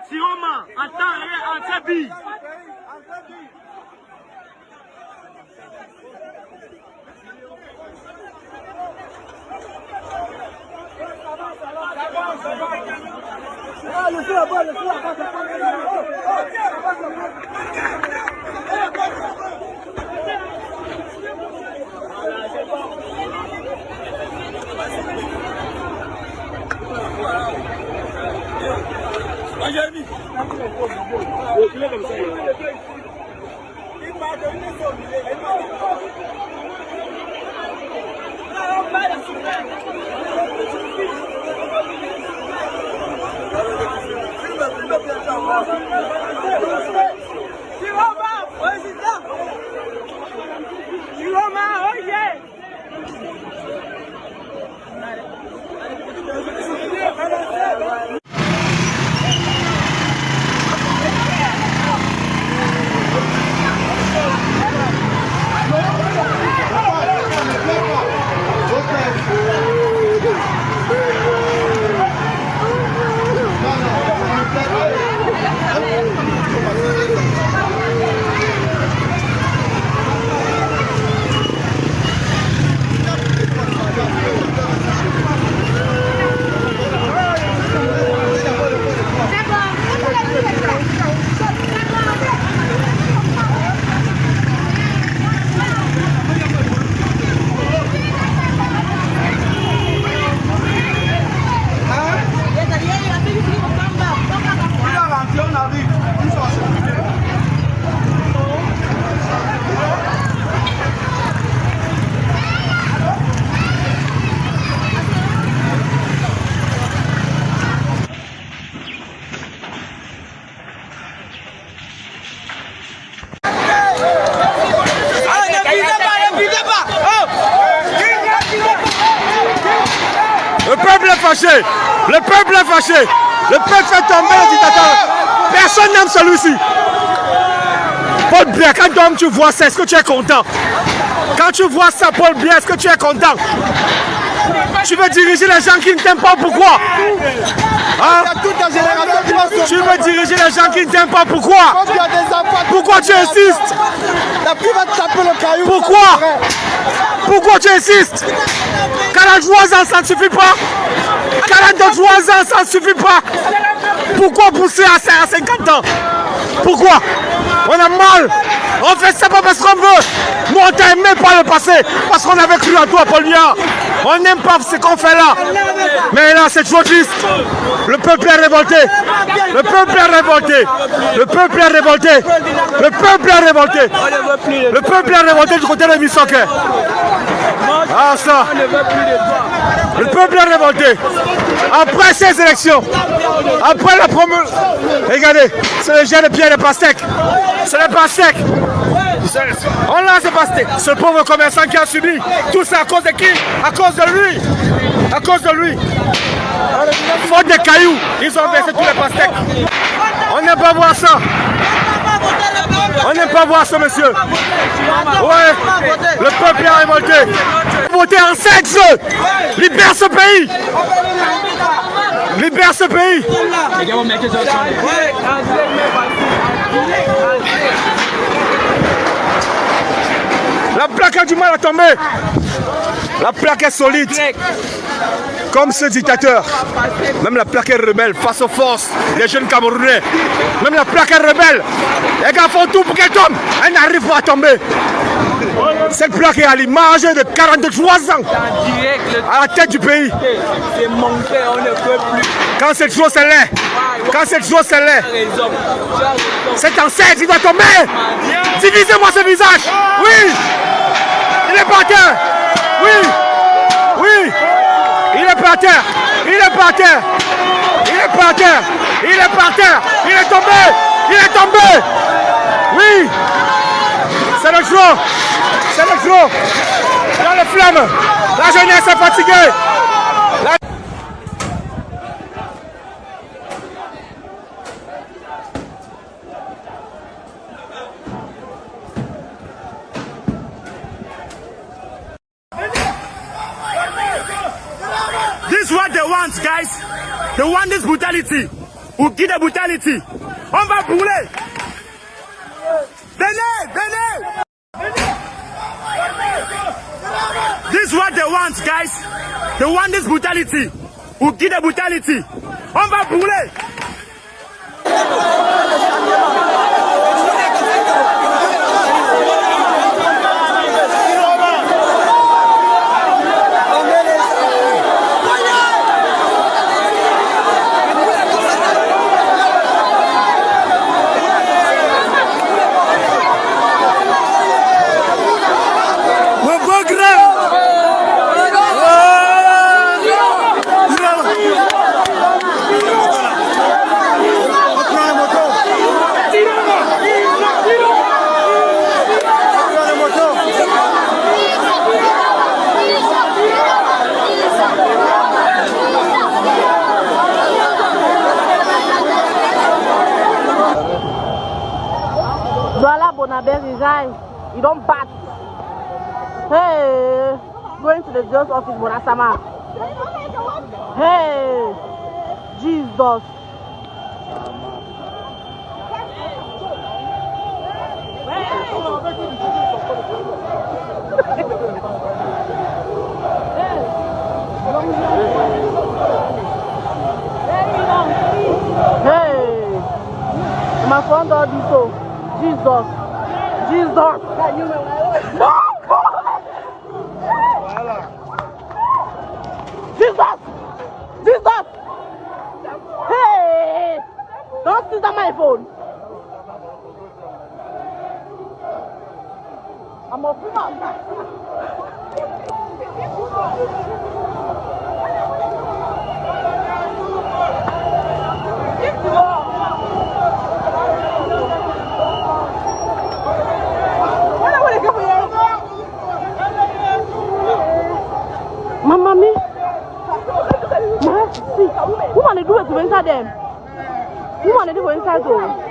Tiroma, en temps réel, en Tchabi. Laissez là-bas, laissez là-bas. Le peuple est fâché. Le peuple est fâché. Le peuple fait tomber le dictateur. Personne n'aime celui-ci. Paul Biya, quand tu vois ça, est-ce que tu es content? Quand tu vois ça, Paul Biya, est-ce que tu es content? Tu veux diriger les gens qui ne t'aiment pas, pourquoi? Hein? Tu veux diriger les gens qui ne t'aiment pas, pourquoi? Pourquoi tu insistes? Pourquoi? Pourquoi tu insistes? 43 ans, ça ne suffit pas. 43 ans, ça ne suffit pas. Pourquoi pousser à 50 ans? Pourquoi? On a mal. On fait ça pas parce qu'on veut. Nous, on t'a aimé par le passé. Parce qu'on avait cru à toi, Paul Biya. On n'aime pas ce qu'on fait là. Mais là, c'est trop triste. Le peuple est révolté. Le peuple est révolté. Le peuple est révolté. Le peuple est révolté. Le peuple est révolté du côté de Missoké. Ah ça. Le peuple est révolté. Après ces élections, après la promo... Regardez, c'est le jet de pierre de pastèque. C'est le pastèque. On lance le pastèque. Ce pauvre commerçant qui a subi tout ça à cause de qui? À cause de lui. À cause de lui. Faute de cailloux, ils ont versé tous les pastèques. On n'aime pas voir ça. On n'aime pas voir ça, monsieur. Ouais, le peuple est révolté. Voter en 7 jeux. Libère ce pays. Libère ce pays. La plaque a du mal à tomber. La plaque est solide. Comme ce dictateur. Même la plaque est rebelle face aux forces des jeunes Camerounais. Même la plaque est rebelle. Les gars font tout pour qu'elle tombe. Elle n'arrive pas à tomber. Cette plaque est à l'image de 43 ans à la tête du pays. Quand cette chose est là, quand cette chose est là, cet ancêtre il doit tomber. Divisez-moi ce visage. Oui, il est par terre. Oui, oui, il est par terre. Il est par terre. Il est par terre. Il est par terre. Il est tombé. Il est tombé. Oui, c'est le jour. C'est le jour. Dans les flammes. La jeunesse est fatiguée. This is what they want, guys. They want this brutality. ou qui de brutalité. On va brûler. Venez, venez. This is what they want, guys. They want this brutality. Ou qui de brutality. On va brûler. Voilà, Bonabel resign. You don't bat. Hey, going to the judge's office, Bonasama. Hey, Jesus. Hey, my friend, all this so. Jesus. Jesus. Jesus. Jesus. Hey. Don't sit on my phone. I'm a fool. Mamma mia! Ma see, who want to do it to inside them? Who want to do it inside them?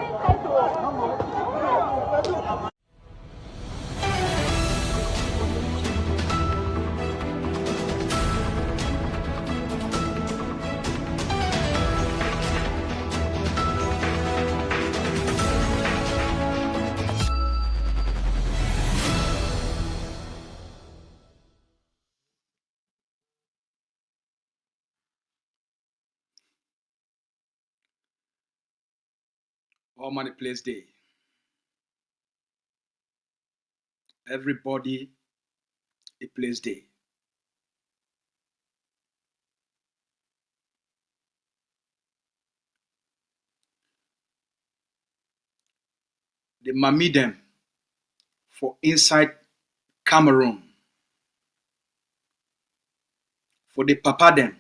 All money place day. Everybody a place day. The mammy them for inside Cameroun. For the papa them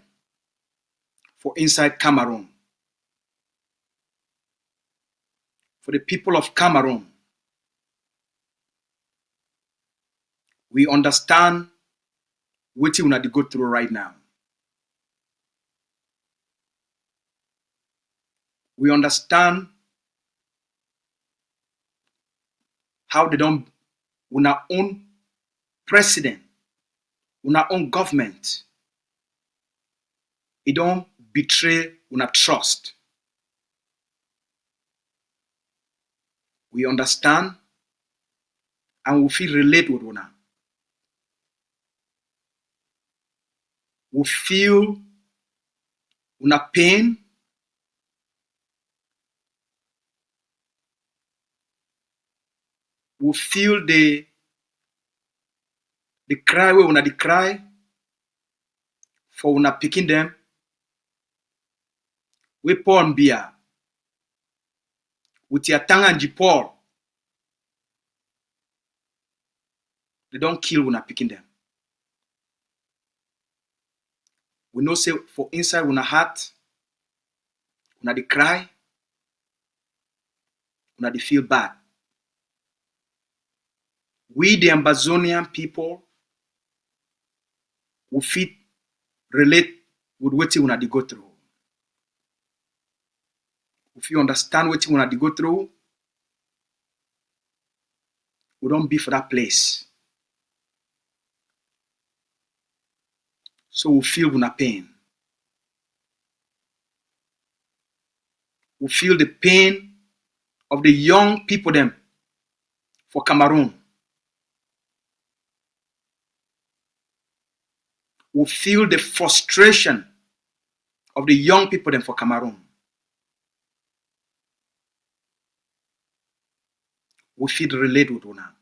for inside Cameroun. For the people of Cameroun. We understand what you want to go through right now. We understand how they don't una own president, una own government. It don't betray una trust. We understand and we feel relate with una. We feel una pain. We feel the cry we una the cry for una picking them. We Paul Biya with your tongue and Paul. They don't kill una picking them. We know say for inside una heart, una the cry, una the feel bad. We the Amazonian people, we fit relate with what you want to go through. If you understand what you want to go through, we don't be for that place. So we feel una pain. We feel the pain of the young people them for Cameroun. We feel the frustration of the young people them for Cameroun. We feel relate with una.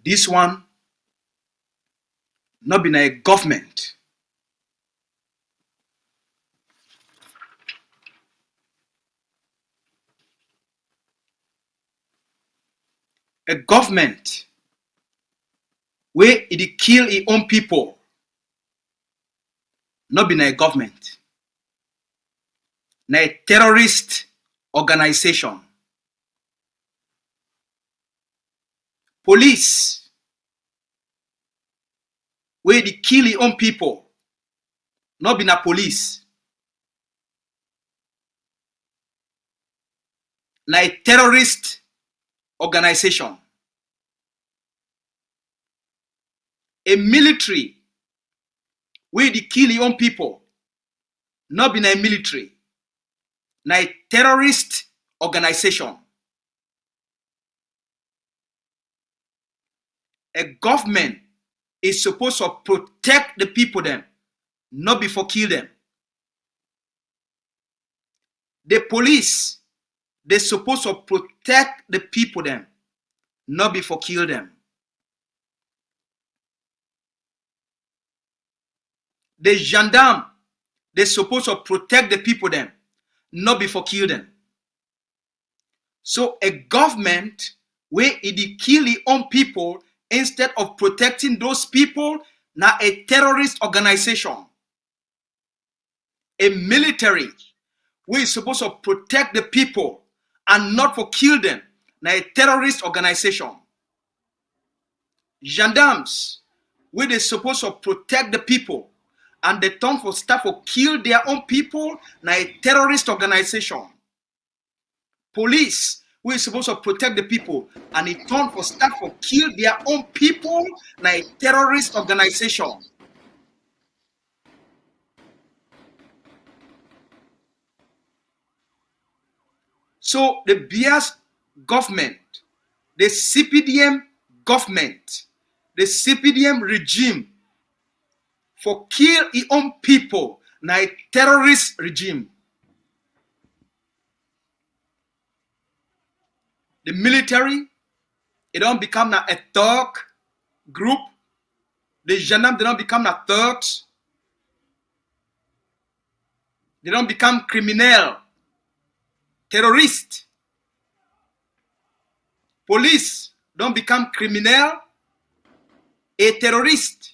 This one not been a government. A government where it kill its own people. Not been a government. Na a terrorist organization. Police where they kill its own people. Not been a police. Na a terrorist organization. A military where they kill its own people. Not been a military. Na a terrorist organization. A government is supposed to protect the people them, not before kill them. The police, they're supposed to protect the people them, not before kill them. The gendarme, they're supposed to protect the people them, not before kill them. So a government where it kill its own people instead of protecting those people, now a terrorist organization. A military where is supposed to protect the people and not for kill them, now a terrorist organization. Gendarmes where they supposed to protect the people and they turn for staff for kill their own people, now a terrorist organization. Police who is supposed to protect the people and it turn for staff for kill their own people, now a terrorist organization. So the Biya's government, the CPDM government, the CPDM regime for kill its own people, now a terrorist regime. The military, it don't become a thug group. The gendarme, they don't become a thugs. They don't become criminal, terrorist. Police don't become criminal, a terrorist.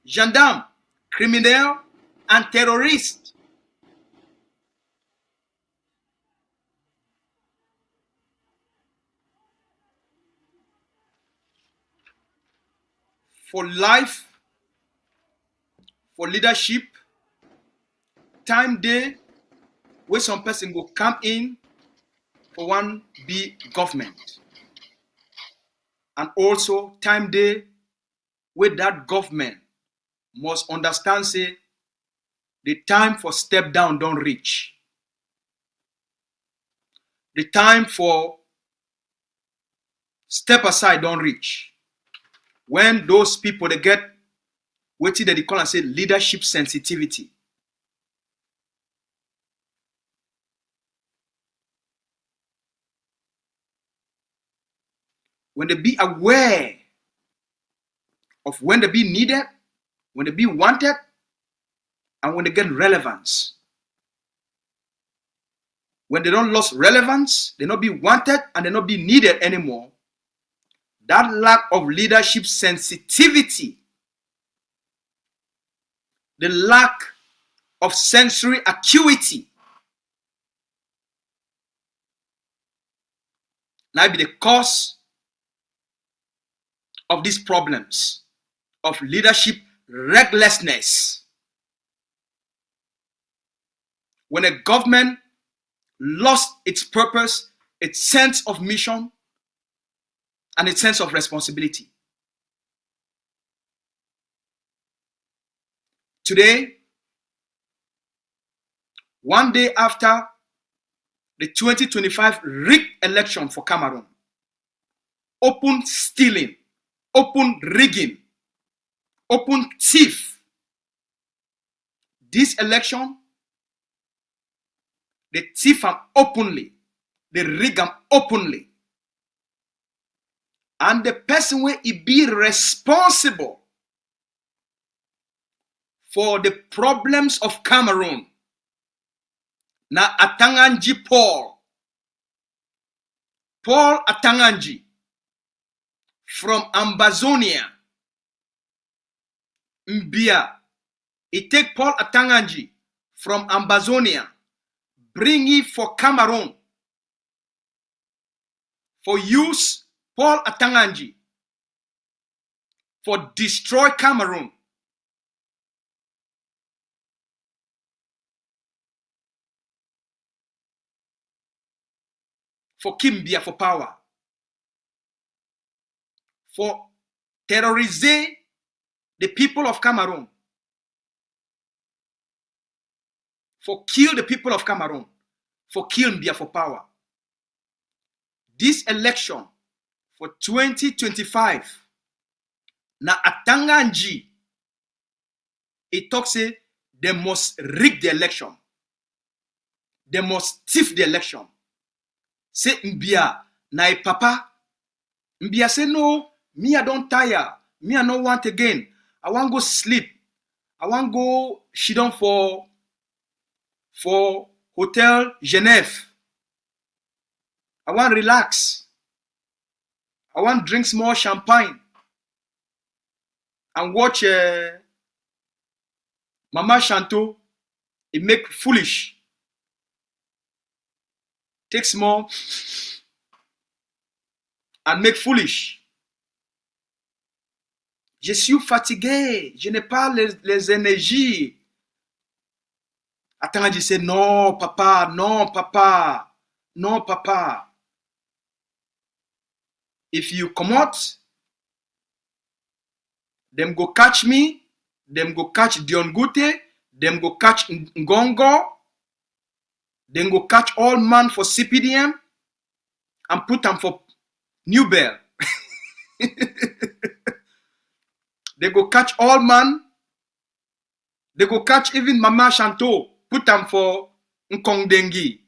Gendarme, criminal and terrorist. For life, for leadership, time day where some person will come in for one big government. And also time day where that government must understand say the time for step down don't reach. The time for step aside don't reach. When those people they get what they call and say leadership sensitivity. When they be aware of when they be needed, when they be wanted, and when they get relevance. When they don't lose relevance, they not be wanted and they not be needed anymore. That lack of leadership sensitivity, the lack of sensory acuity, now be the cause of these problems of leadership recklessness. When a government lost its purpose, its sense of mission, and its sense of responsibility. Today, one day after the 2025 rigged election for Cameroun, open stealing, open rigging, open thief. This election, they thief am openly, they rig am openly. And the person will be responsible for the problems of Cameroon. Na Atanganji Paul Atanganji from Ambazonia, Biya. He take Paul Atanganji from Ambazonia, bring it for Cameroun, for use Paul Atanganji for destroy Cameroun. For Biya for power. For terrorize the people of Cameroun. For kill the people of Cameroun. For kill Biya for power. This election for 2025, na Atanganji, it talks say they must rig the election. They must thief the election. Say Biya, na e papa. Biya say no, me I don't tire. Me I no want again. I want go sleep. I want go sit down for Hotel Genève. I want relax. I want drink more champagne and watch Mama Shanto. It make foolish. Take small and make foolish. Je suis fatigué. Je n'ai pas les énergies. Atanganji say, non, papa, non, papa, non, papa. If you come out, them go catch me, them go catch Dion Gute, them go catch Ngongo, then go catch all man for CPDM and put them for New Bell. They go catch all man. They go catch even Mama Shanto, put them for Nkongdengi.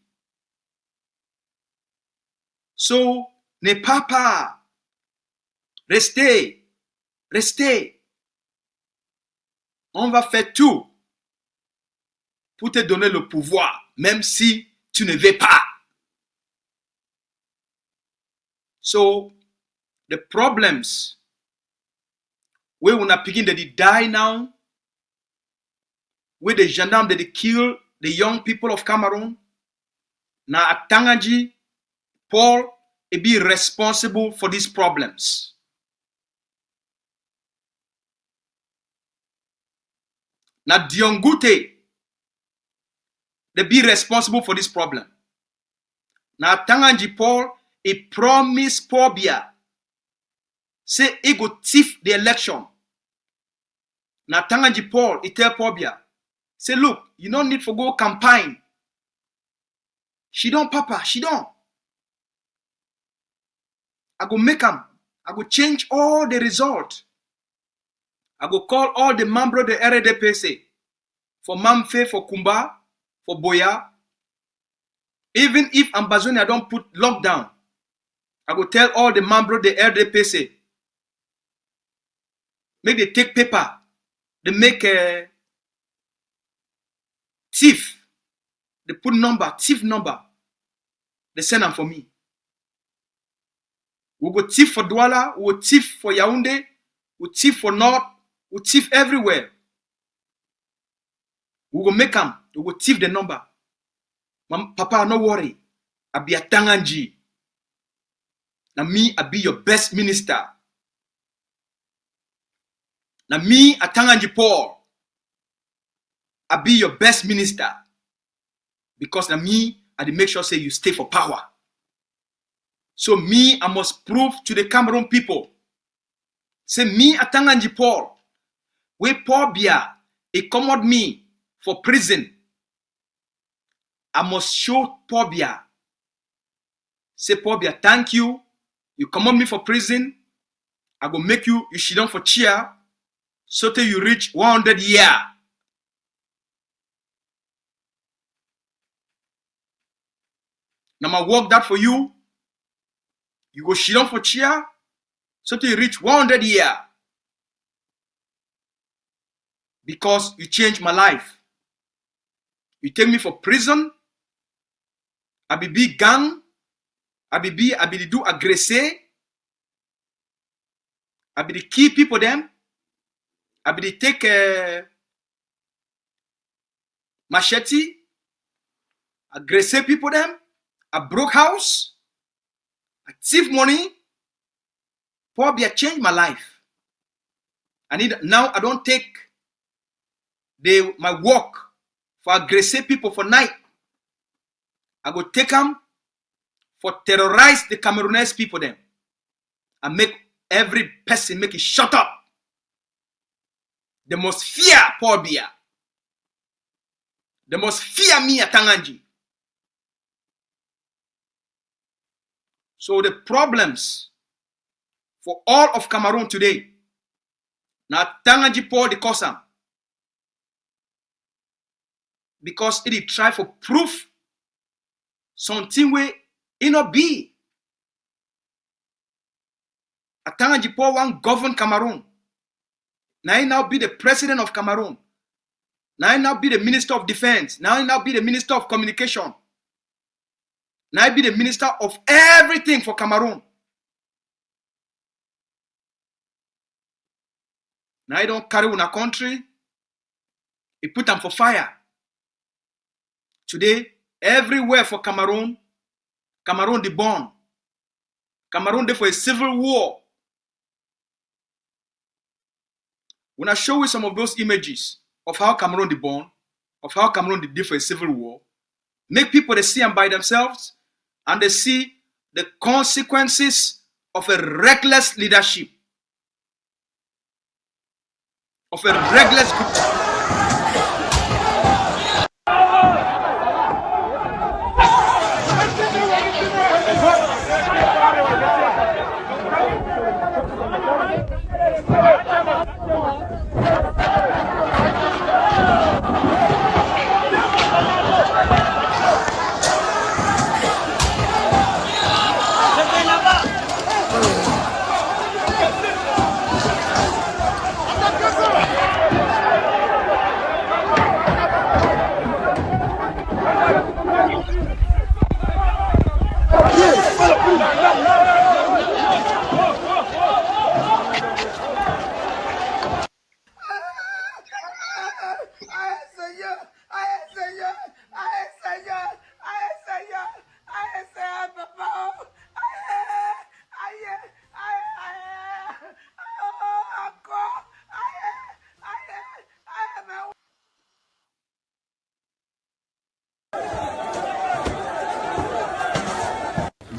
So, ne papa, restez, restez. On va faire tout pour te donner le pouvoir, même si tu ne veux pas. So, the problems where we are picking that they die now, where the gendarmes that they kill the young people of Cameroon, na Atanganji Paul be responsible for these problems. Na Diongute they be responsible for this problem. Na Atanganji Paul he promised Paul Biya say he go thief the election. Na Atanganji Paul he tell Paul Biya say look, you don't need for go campaign. She don't, papa, she don't. I go make them. I go change all the result. I go call all the members of the RDPC for Mamfe, for Kumba, for Boya. Even if Ambazonia don't put lockdown, I go tell all the members of the RDPC, make they take paper, they make a thief, they put number, thief number, they send them for me. We go thief for Douala, we go thief for Yaoundé, we thief for North, we thief everywhere. We go make them, we go thief the number. Papa, no worry. I be a Atanganji. Now me, I be your best minister. Now me, Atanganji Paul, I be your best minister. Because now me, I make sure say you stay for power. So me, I must prove to the Cameroon people. Say me, Atanganji Paul, we Paul Biya, he command me for prison, I must show Paul Biya. Say, Paul Biya, thank you. You command me for prison. I go make you sit down for chair so till you reach 100 years. Now I work that for you. You go sit down for chair so till you reach 100 years. Because you changed my life. You take me for prison. I be big gang. I be do aggressé. I be the key people them. I be the take machete. Aggressé people them. I broke house. I thief money. Paul Biya changed my life. Now I don't take my work for aggressive people for night. I go take them for terrorize the Cameroonese people them. And make every person make it shut up. They must fear Paul Biya. They must fear me at Tanganji. So the problems for all of Cameroon today, now Tanganji Paul the cause. Because it try for proof something where it not be. Atanganji Paul want govern Cameroon. Now he now be the president of Cameroon. Now he now be the minister of defense. Now he now be the minister of communication. Now he be the minister of everything for Cameroon. Now he don't carry on a country. He put them for fire. Today, everywhere for Cameroon, Cameroon the born. Cameroon there for a civil war. When I show you some of those images of how Cameroon the born, of how Cameroon did for a civil war, make people they see them by themselves and they see the consequences of a reckless leadership, of a reckless group.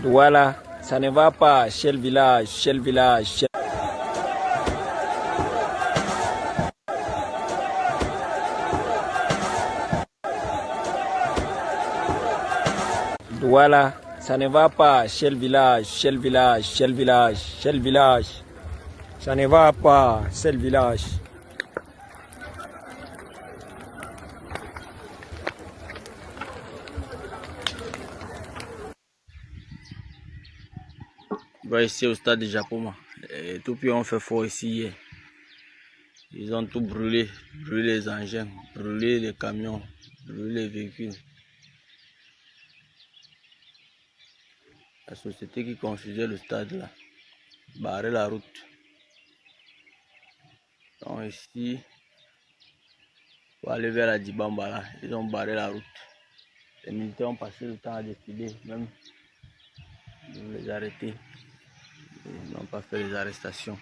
Voilà, ça ne va pas chez le village, chez le village. Voilà, ça ne va pas chez le village, chez le village, chez le village, chez le village. Ça ne va pas, c'est le village. Ici au stade du Japon, tout puis on fait fort ici hier. Ils ont tout brûlé, brûlé les engins, brûlé les camions, brûlé les véhicules. La société qui construisait le stade là, barrait la route. Donc ici, pour aller vers la Dibamba là, ils ont barré la route. Les militaires ont passé le temps à défiler, même les arrêter. Ils n'ont pas fait les arrestations.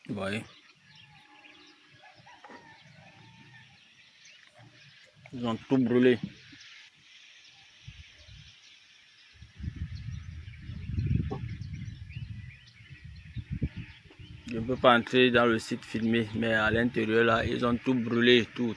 Vous voyez, ils ont tout brûlé. Je peux pas entrer dans le site filmé, mais à l'intérieur là, ils ont tout brûlé, tout.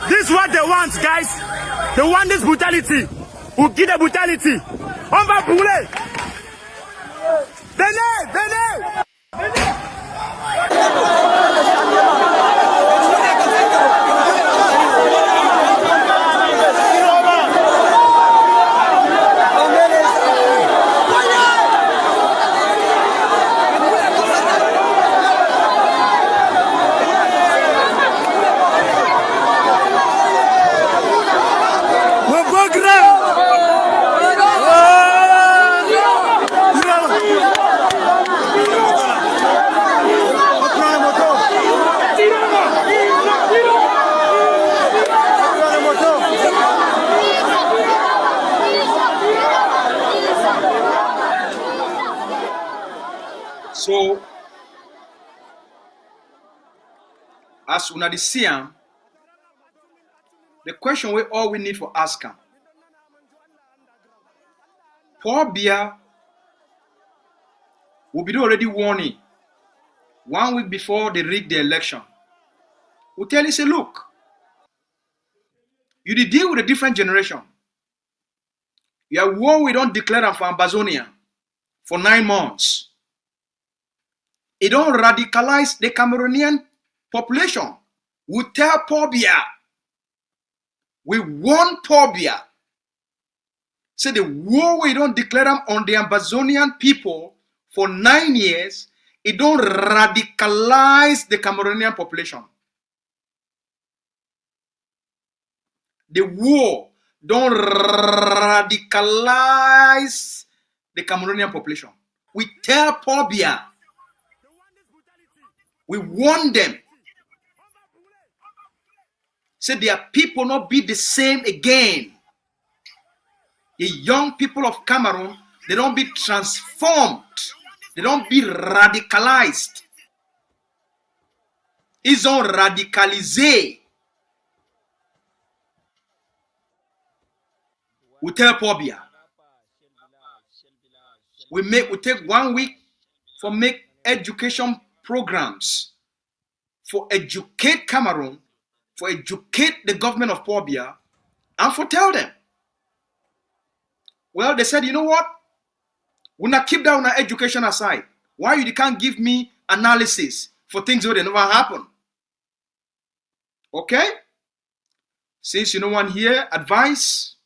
This is what they want, guys. They want this brutality. Who give the brutality? On va brûler. Venez. So, as una dey see am, the question we need for ask am. Paul Biya will be already warning 1 week before they rig the election. We tell you, say, look, you dey deal with a different generation. Your war we don't declare am for Amazonia for 9 months. It don't radicalize the Cameroonian population. We tell Paul Biya, we warn Paul Biya, say the war we don't declare them on the Amazonian people for 9 years, it don't radicalize the Cameroonian population. The war don't radicalize the Cameroonian population. We tell Paul Biya, we warn them, say their people not be the same again. The young people of Cameroon, they don't be transformed. They don't be radicalized. Ils ont radicalisé. We tell Paul Biya, we take 1 week for make education programs for educate Cameroon, for educate the government of Paul Biya, and for tell them. Well, they said, you know what? We'll not keep that on our education aside. Why you can't give me analysis for things that never happen? Okay? Since you don't want to hear advice,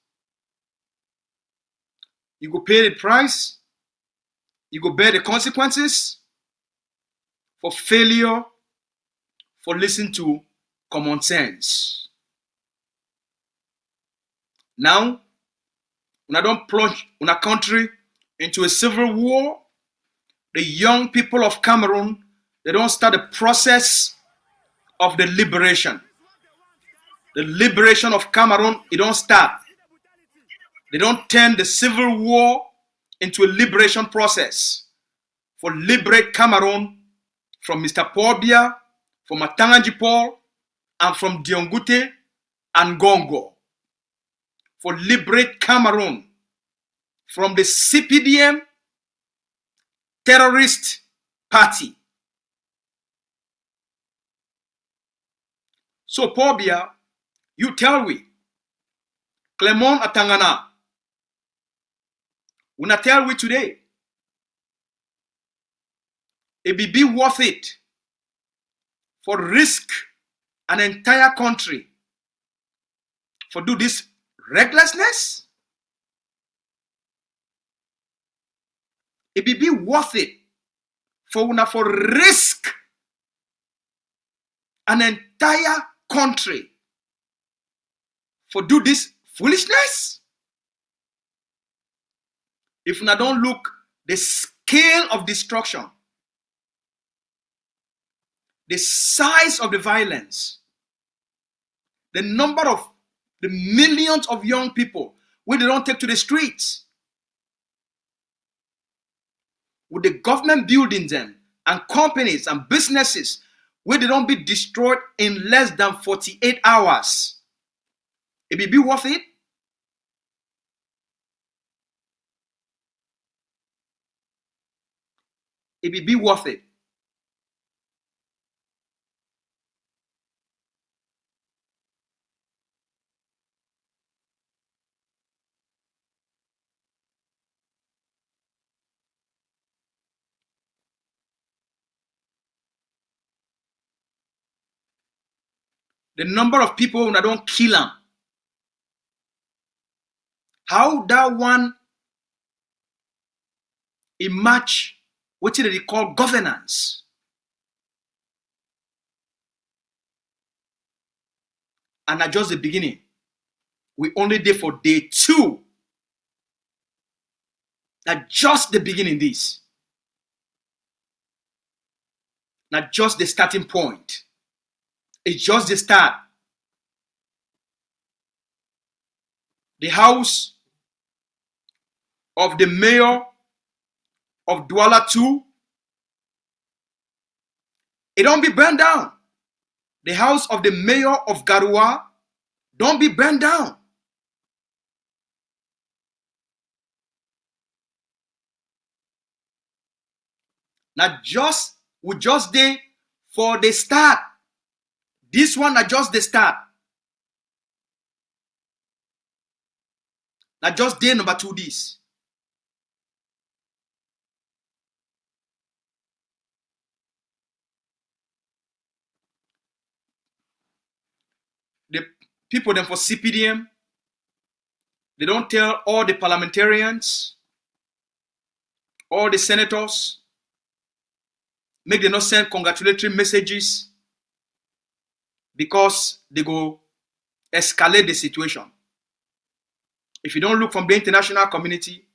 you go pay the price, you go bear the consequences for failure, for listening to common sense. Now, when I don't plunge in a country into a civil war, the young people of Cameroon, they don't start the process of the liberation. The liberation of Cameroon, it don't start. They don't turn the civil war into a liberation process for liberate Cameroon from Mr. Paul Biya, from Matanganji Paul, and from Diongute and Gongo. For liberate Cameroon from the CPDM terrorist party. So Paul Biya, you tell we, Clement Atangana, we not tell we today, it be worth it for risk an entire country for do this recklessness? It be worth it for risk an entire country for do this foolishness? If una don't look the scale of destruction, the size of the violence, the number of the millions of young people where they don't take to the streets. With the government buildings and companies and businesses where they don't be destroyed in less than 48 hours. It will be worth it? It will be worth it. The number of people who don't kill them. How that one a match what they call governance. And at just the beginning. We only did for day 2. That just the beginning this. Not just the starting point. It's just the start. The house of the mayor of Douala 2, it don't be burned down. The house of the mayor of Garoua don't be burned down. Not just, we just there for the start. This one are just the start. Not just day number 2 this. The people them for CPDM, they don't tell all the parliamentarians, all the senators, make them not send congratulatory messages because they go escalate the situation. If you don't look from the international community,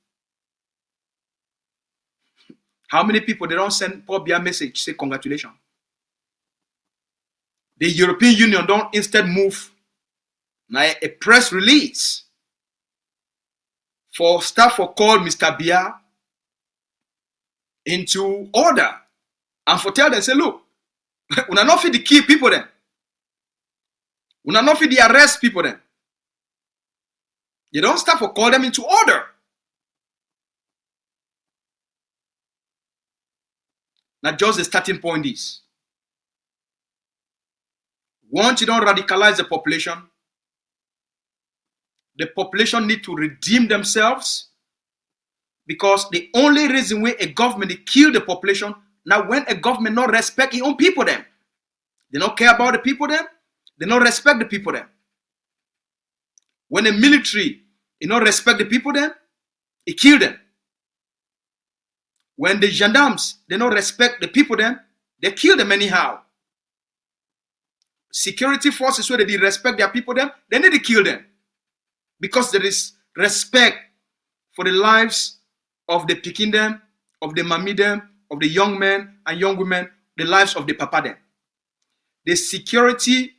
how many people they don't send Paul Biya message say congratulations? The European Union don't instead move now a press release for staff for call Mr. Biya into order and for tell them say look, we are not fit the key people then. We are not fit the arrest people then. You don't start for call them into order. Not just the starting point is. Once you don't radicalize the population need to redeem themselves because the only reason why a government they kill the population now when a government not respect its own people them. They don't care about the people them. They don't respect the people them. When the military you don't respect the people them, it kill them. When the gendarmes they don't respect the people them, they kill them anyhow. Security forces where they respect their people them, they need to kill them. Because there is respect for the lives of the pikin them, of the mami them, of the young men and young women, the lives of the papa them. The security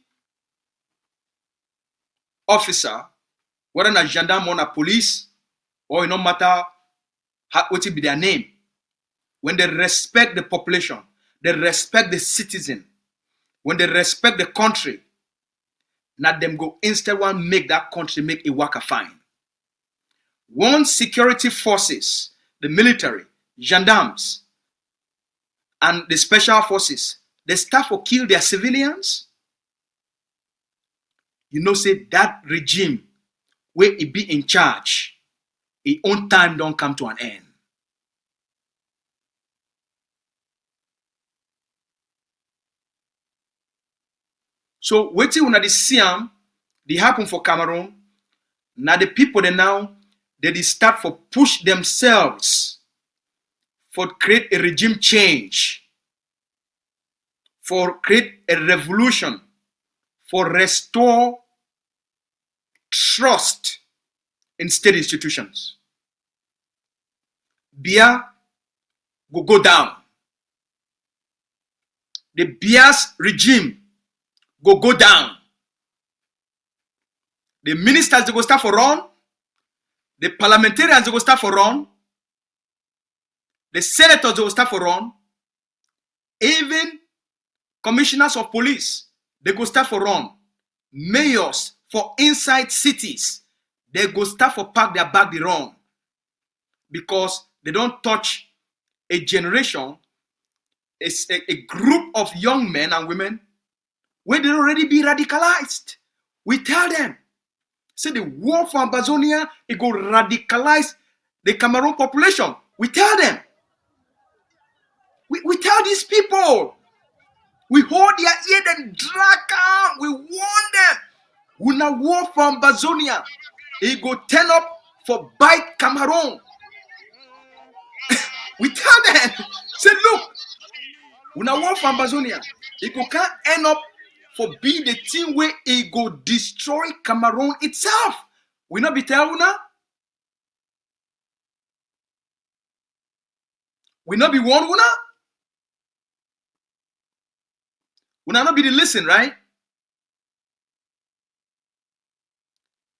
officer, whether a gendarme or a police, or it no matter what it be their name, when they respect the population, they respect the citizen, when they respect the country, not them go instead one make that country make a worker fine. Once security forces, the military, gendarmes, and the special forces, they start to kill their civilians, you know say that regime where it be in charge, its own time don't come to an end. So waiting when the see they happen for Cameroon. Now the people they start for push themselves for create a regime change, for create a revolution, for restore trust in state institutions. Biya go down. The Biya's regime go down. The ministers, they go start for run. The parliamentarians, they go start for run. The senators, they go start for run. Even commissioners of police, they go start for run. Mayors for inside cities, they go start for park their bag the run. Because they don't touch a generation, a group of young men and women where they already be radicalized. We tell them, say the war for Amazonia, it go radicalize the Cameroon population. We tell them. We tell these people. We hold their ear and drag them. We warn them. We now war for Amazonia. It go turn up for bite Cameroon. We tell them, say, look, we now war for Amazonia. It go can't end up for be the thing where it go destroy Cameroon itself. We not be tell una. We not be warned una. We not be the listen, right?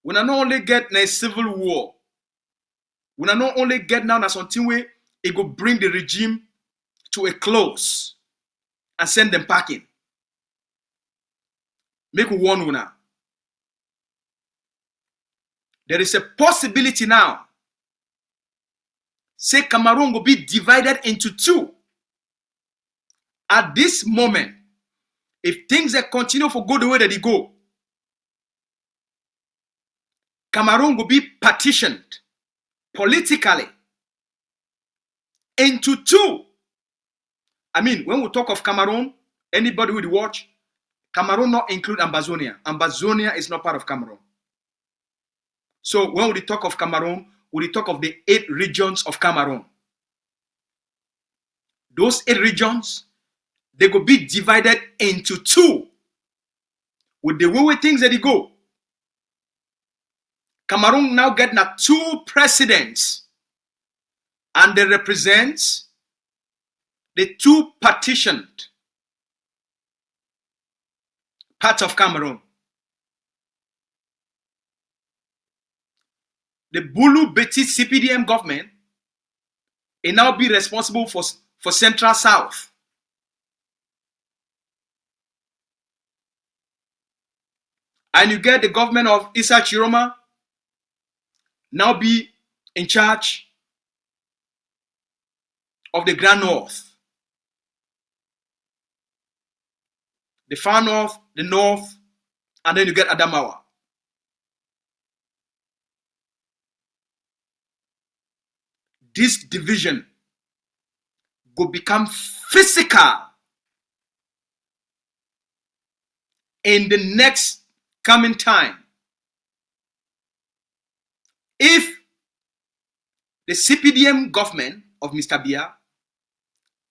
We not only get a civil war. We not only get now something where it go bring the regime to a close and send them packing. Make we warn una. There is a possibility now. Say Cameroon will be divided into two. At this moment, if things that continue for go the way that they go, Cameroon will be partitioned politically into two. I mean, when we talk of Cameroon, anybody who would watch, Cameroon not include Amazonia. Amazonia is not part of Cameroon. So when we talk of Cameroon, we talk of the 8 regions of Cameroon. Those 8 regions, they could be divided into two. With the way things that they go, Cameroon now get now 2 presidents, and they represent the 2 partitioned parts of Cameroon. The Bulu Beti CPDM government will now be responsible for Central South. And you get the government of Issa Chiroma now be in charge of the Grand North. The far north, the north, and then you get Adamawa. This division will become physical in the next coming time. If the CPDM government of Mr. Biya,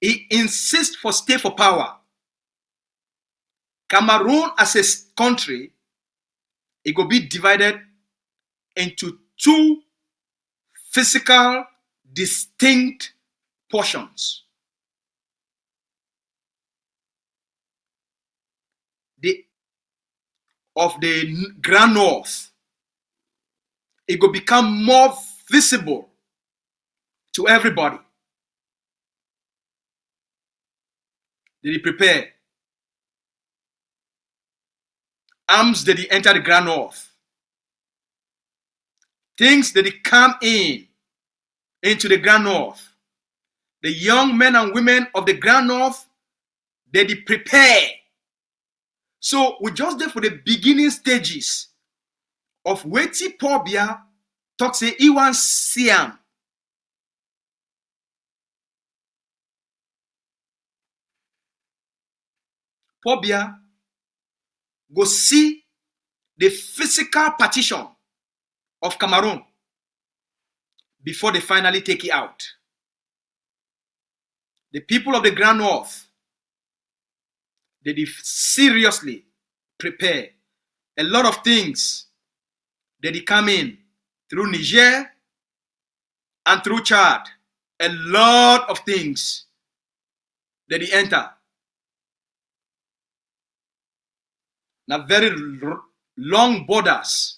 he insists for stay for power, Cameroon as a country, it will be divided into 2 physical, distinct portions. Of the Grand North, it will become more visible to everybody. Did he prepare? Arms that he enter the Grand North. Things that he come into the Grand North. The young men and women of the Grand North, they prepare. So we just there for the beginning stages of wetin Paul Biya talk say he wan see am. Paul Biya go see the physical partition of Cameroon before they finally take it out. The people of the Grand North, they seriously prepare. A lot of things that they come in through Niger and through Chad. A lot of things that they enter. Now very long borders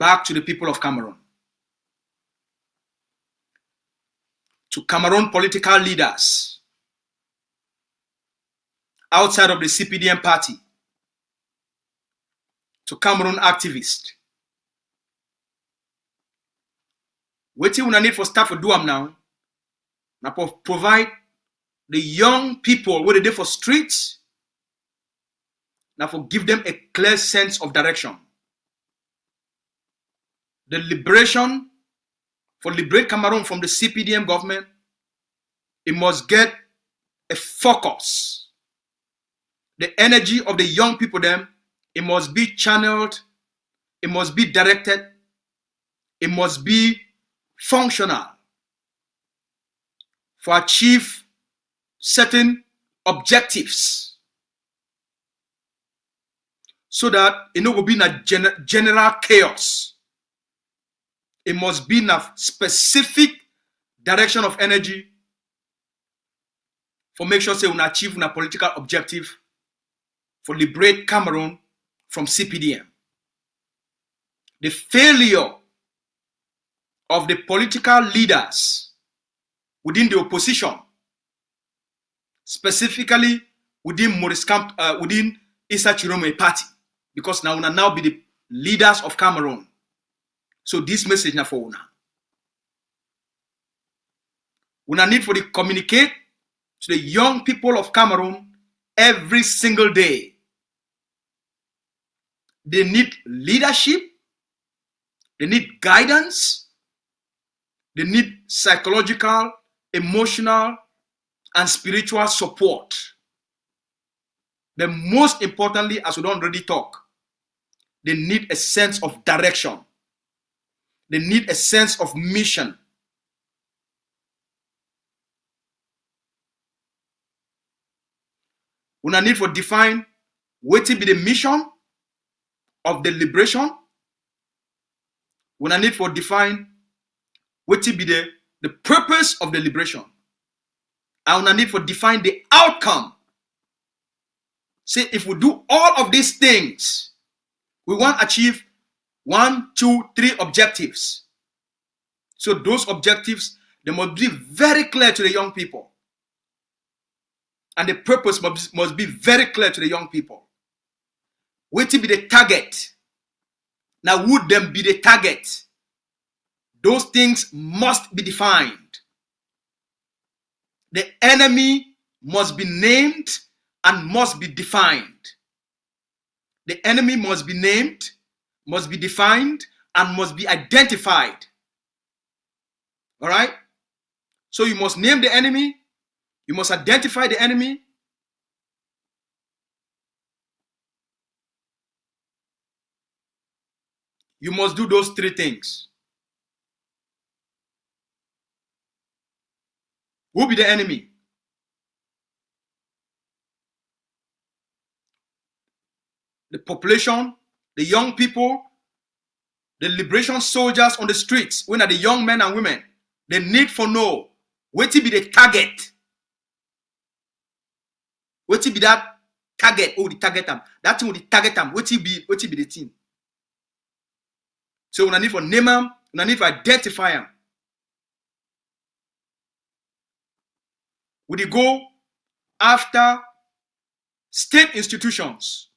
back to the people of Cameroon, to Cameroon political leaders outside of the CPDM party, to Cameroon activists. What you need for staff for do now, now provide the young people what they do for streets, now for give them a clear sense of direction. The liberation, for liberate Cameroon from the CPDM government, it must get a focus. The energy of the young people them, it must be channeled, it must be directed, it must be functional for achieve certain objectives, so that it no will be in a general chaos. It must be in a specific direction of energy for make sure say we achieve a political objective for liberate Cameroon from CPDM. The failure of the political leaders within the opposition, specifically within Maurice Camp, within Issa Chirome party, because now we now be the leaders of Cameroon. So this message now for una. We need for the communicate to the young people of Cameroon every single day. They need leadership, they need guidance, they need psychological, emotional, and spiritual support. But most importantly, as we don't already talk, they need a sense of direction. They need a sense of mission. We need for define what will be the mission of the liberation. We need for define what will be the purpose of the liberation. And we need for define the outcome. Say if we do all of these things, we want to achieve 1, 2, 3 objectives. So those objectives, they must be very clear to the young people. And the purpose must be very clear to the young people. What will be the target? Now, would them be the target? Those things must be defined. The enemy must be named and must be defined. The enemy must be named, must be defined, and must be identified. All right? So you must name the enemy, you must identify the enemy, you must do those 3 things. Who be the enemy? The population, the young people, the liberation soldiers on the streets, when are the young men and women, they need for know what will be the target. What will be that target? Oh, the target them. That thing will the target them. What will be the thing? So we need for name them, we need for identify them. We go after state institutions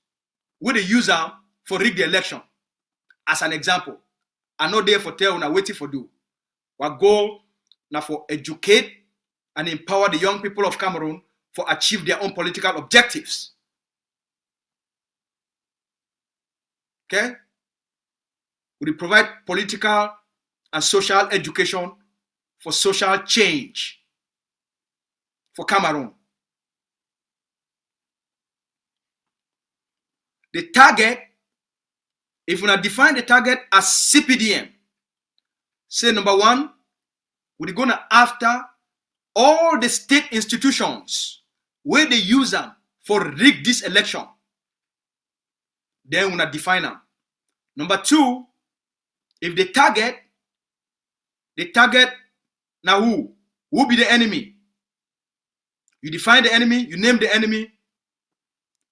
where they use them for rig the election. As an example, I know there for tell una waiting for do. We go now for educate and empower the young people of Cameroon for achieve their own political objectives. Okay? We provide political and social education for social change for Cameroon. The target, if we define the target as CPDM, say number 1, we're going to after all the state institutions where they use them for rig this election. Then we're going to define them. Number 2, if the target now who be the enemy? You define the enemy, you name the enemy,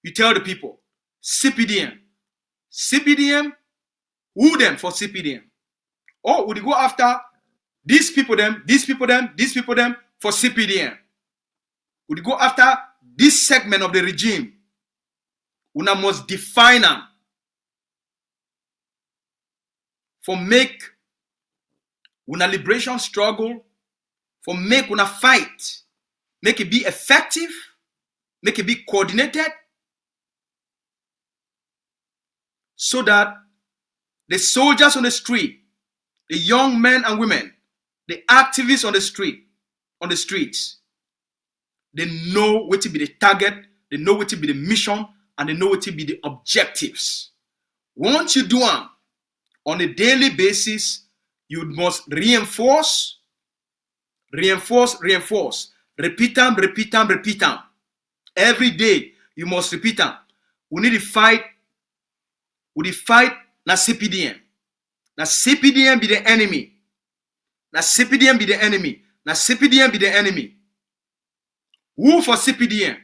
you tell the people. CPDM. CPDM Who them for CPDM? Or would you go after these people them, these people them, these people them for CPDM? Would you go after this segment of the regime? Una must define them for make una liberation struggle, for make una fight, make it be effective, make it be coordinated, so that the soldiers on the street, the young men and women, the activists on the streets, they know what to be the target, they know what to be the mission, and they know what to be the objectives. Once you do them on a daily basis, you must reinforce, repeat them. Every day you must repeat them. We need to fight. We fight na CPDM. Na CPDM be the enemy. Na CPDM be the enemy. Na CPDM be the enemy. Who for CPDM?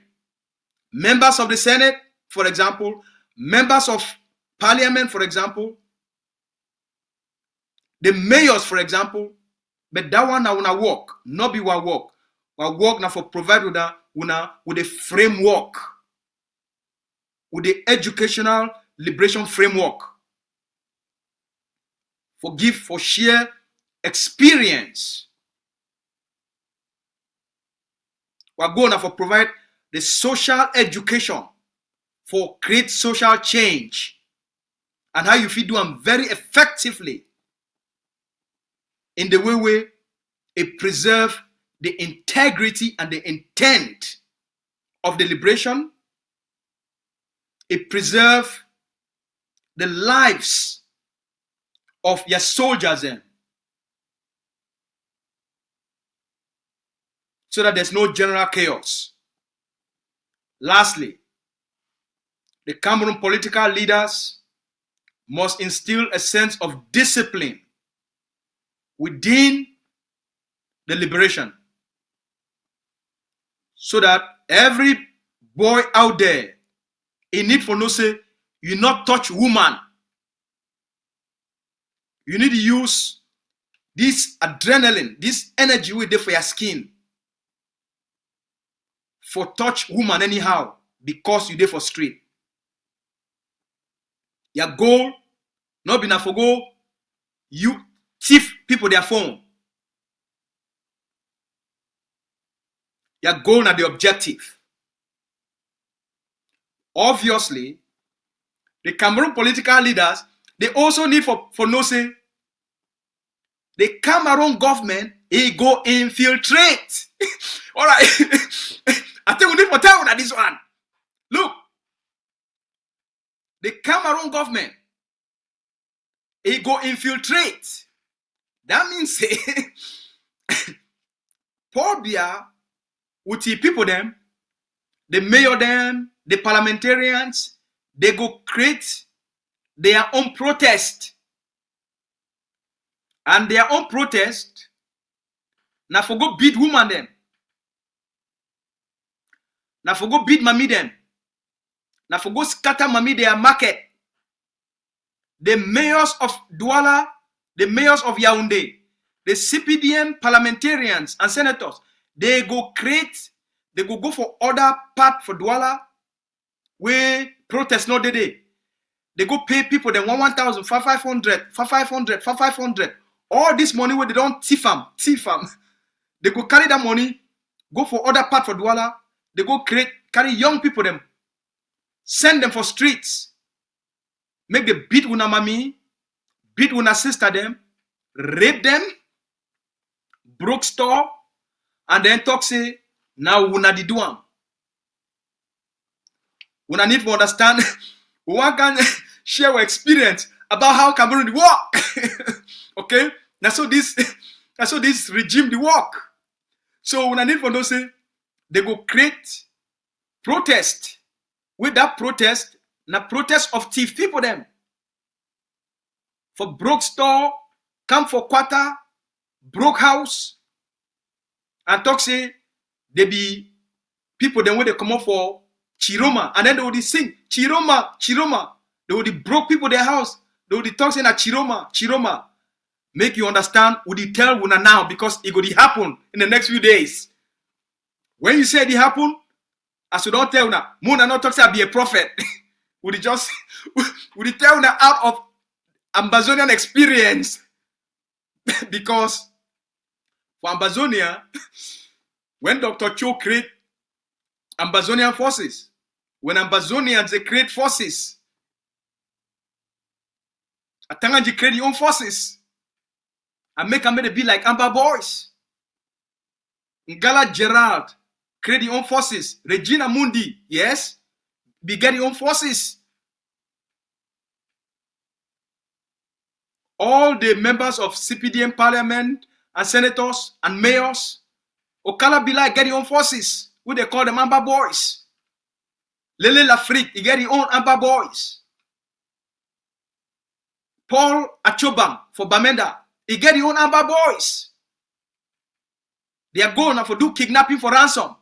Members of the Senate, for example. Members of Parliament, for example. The mayors, for example. But that one na una work, not be one work. One work na for provide with a framework, with the educational liberation framework, for share experience. We're going to provide the social education for create social change, and how you feed them very effectively in the way it preserve the integrity and the intent of the liberation. It preserve the lives of your soldiers then, so that there's no general chaos. Lastly, the Cameroon political leaders must instill a sense of discipline within the liberation, so that every boy out there in need for no say, you not touch woman. You need to use this adrenaline, this energy we there for your skin, for touch woman anyhow, because you there for street. Your goal, not be na for go, you thief people their phone. Your goal na the objective. Obviously, the Cameroon political leaders, they also need for no say, the Cameroon government, he go infiltrate. All right. I think we need to tell that this one. Look, the Cameroon government, he go infiltrate. That means Paul Biya with the people them, the mayor them, the parliamentarians, they go create their own protest. And their own protest, na for go beat woman them. Na for go beat mommy them. Na for go scatter mommy their market. The mayors of Douala, the mayors of Yaoundé, the CPDM parliamentarians and senators, they go go for other part for Douala where protest not the day. They go pay people them 1,000, 500. All this money where they don't thief them. They go carry that money, go for other part for Douala. They go carry young people them, send them for streets, make the beat una mommy, beat una sister them, rape them, broke store, and then talk say, now una di do am. Una need to understand, one can share our experience about how Cameroon work. Okay? Now so this regime the work. So una need to know say, they go create protest. With that protest, na protest of thief people them. For broke store, come for quarter, broke house, and talk say they be people then when they come up for Chiroma, and then they would sing Chiroma. They would broke people their house, Though the talk saying that Chiroma, make you understand, would he tell una now because it could happen in the next few days. When you say it happen, as you don't tell una, Mona not talk say be a prophet. would he tell una out of Ambazonian experience? Because for Ambazonia, when Dr. Cho create Ambazonian forces, when Ambazonians they create forces, Atanganji create your own forces, and make them be like Amba Boys. Ngala Gerald create your own forces. Regina Mundi, yes, be get your own forces. All the members of CPDM parliament and senators and mayors, Okala be like get your own forces. Who they call them Amba Boys. Lele Lafrique, he get your own Amba Boys. Paul Achobam for Bamenda, he get your own Amba Boys. They are going for do kidnapping for ransom.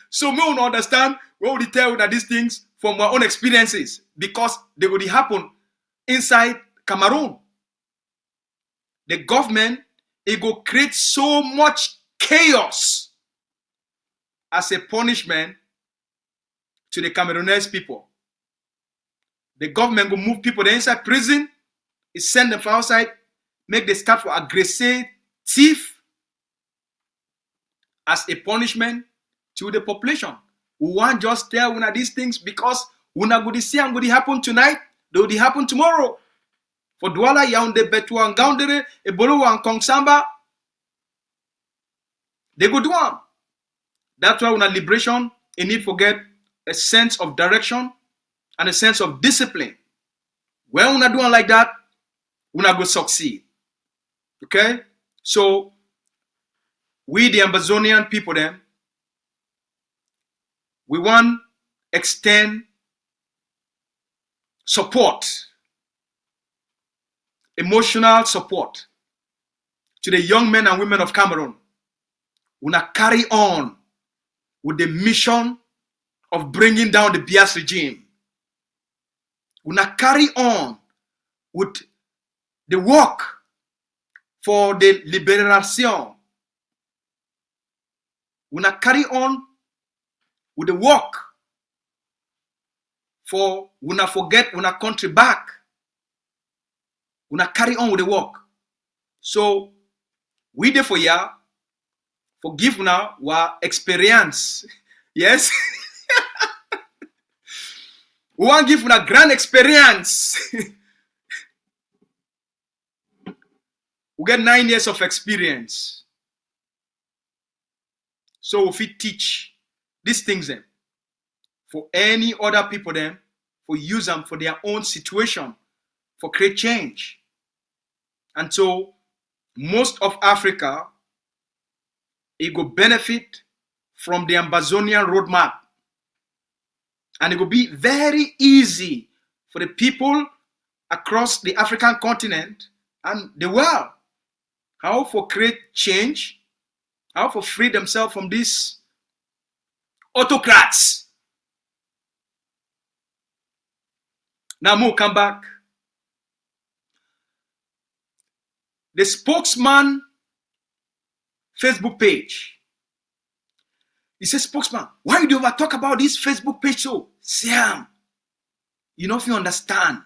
So me don't understand what would he tell that these things from my own experiences because they would happen inside Cameroon. The government it go create so much chaos as a punishment to the Cameroonese people. The government will move people inside prison, it send them from outside, make them start for aggressive thief as a punishment to the population. We want just tell una these things because una go see and go happen tonight, they will happen tomorrow. For Douala, Yaoundé, Betou, and Gaoundere, Ebolo, and Kongsamba, they go do one. That's why una liberation, you need to get a sense of direction and a sense of discipline. When una doing like that, una go succeed. Okay? So, we the Ambazonian people then, we want extend support, emotional support to the young men and women of Cameroon. Una carry on with the mission of bringing down the Biya's regime. Una carry on with the work for the liberation. Una carry on with the work for una forget una country back. Una carry on with the work. So we there for ya forgive una wa experience. Yes. We want to give una grand experience. We get 9 years of experience. So if we teach these things then for any other people then, for use them for their own situation, for create change. And so most of Africa, it will benefit from the Ambazonian roadmap. And it will be very easy for the people across the African continent and the world how to create change, how to free themselves from these autocrats. Now, we'll come back. The spokesman Facebook page. He says, spokesman, why you do ever talk about this Facebook page so? Sam, you know if you understand.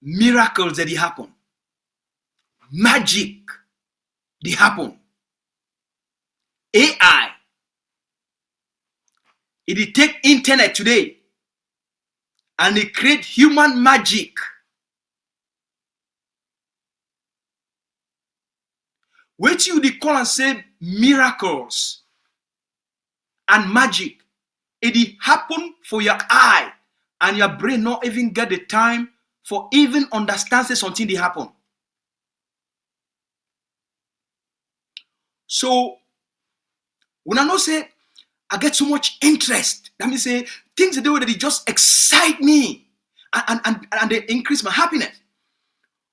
Miracles that happen. Magic they happen. AI. It take internet today and it create human magic. What you they call and say miracles and magic. It happen for your eye and your brain not even get the time for even understand say something they happen. So when I know say I get so much interest, that means say things they do that they just excite me and they increase my happiness.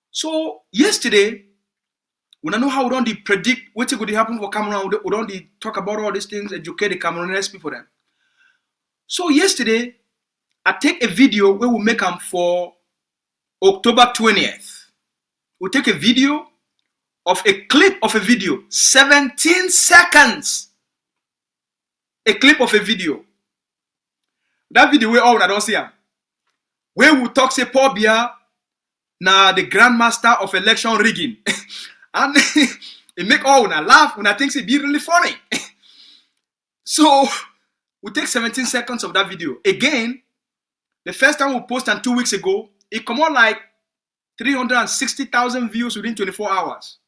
So yesterday, when I know how we don't predict what's going to happen for Cameroun, we don't talk about all these things, educate the Cameroonese people then. So yesterday, I take a video where we make them for October 20th. We take a video of a clip of a video, 17 seconds. A clip of a video. That video where all I don't see him. Where we talk say Paul Biya na the grandmaster of election rigging. And it make all una laugh when I think it be really funny. So we take 17 seconds of that video. Again, the first time we posted 2 weeks ago, it come on like 360,000 views within 24 hours.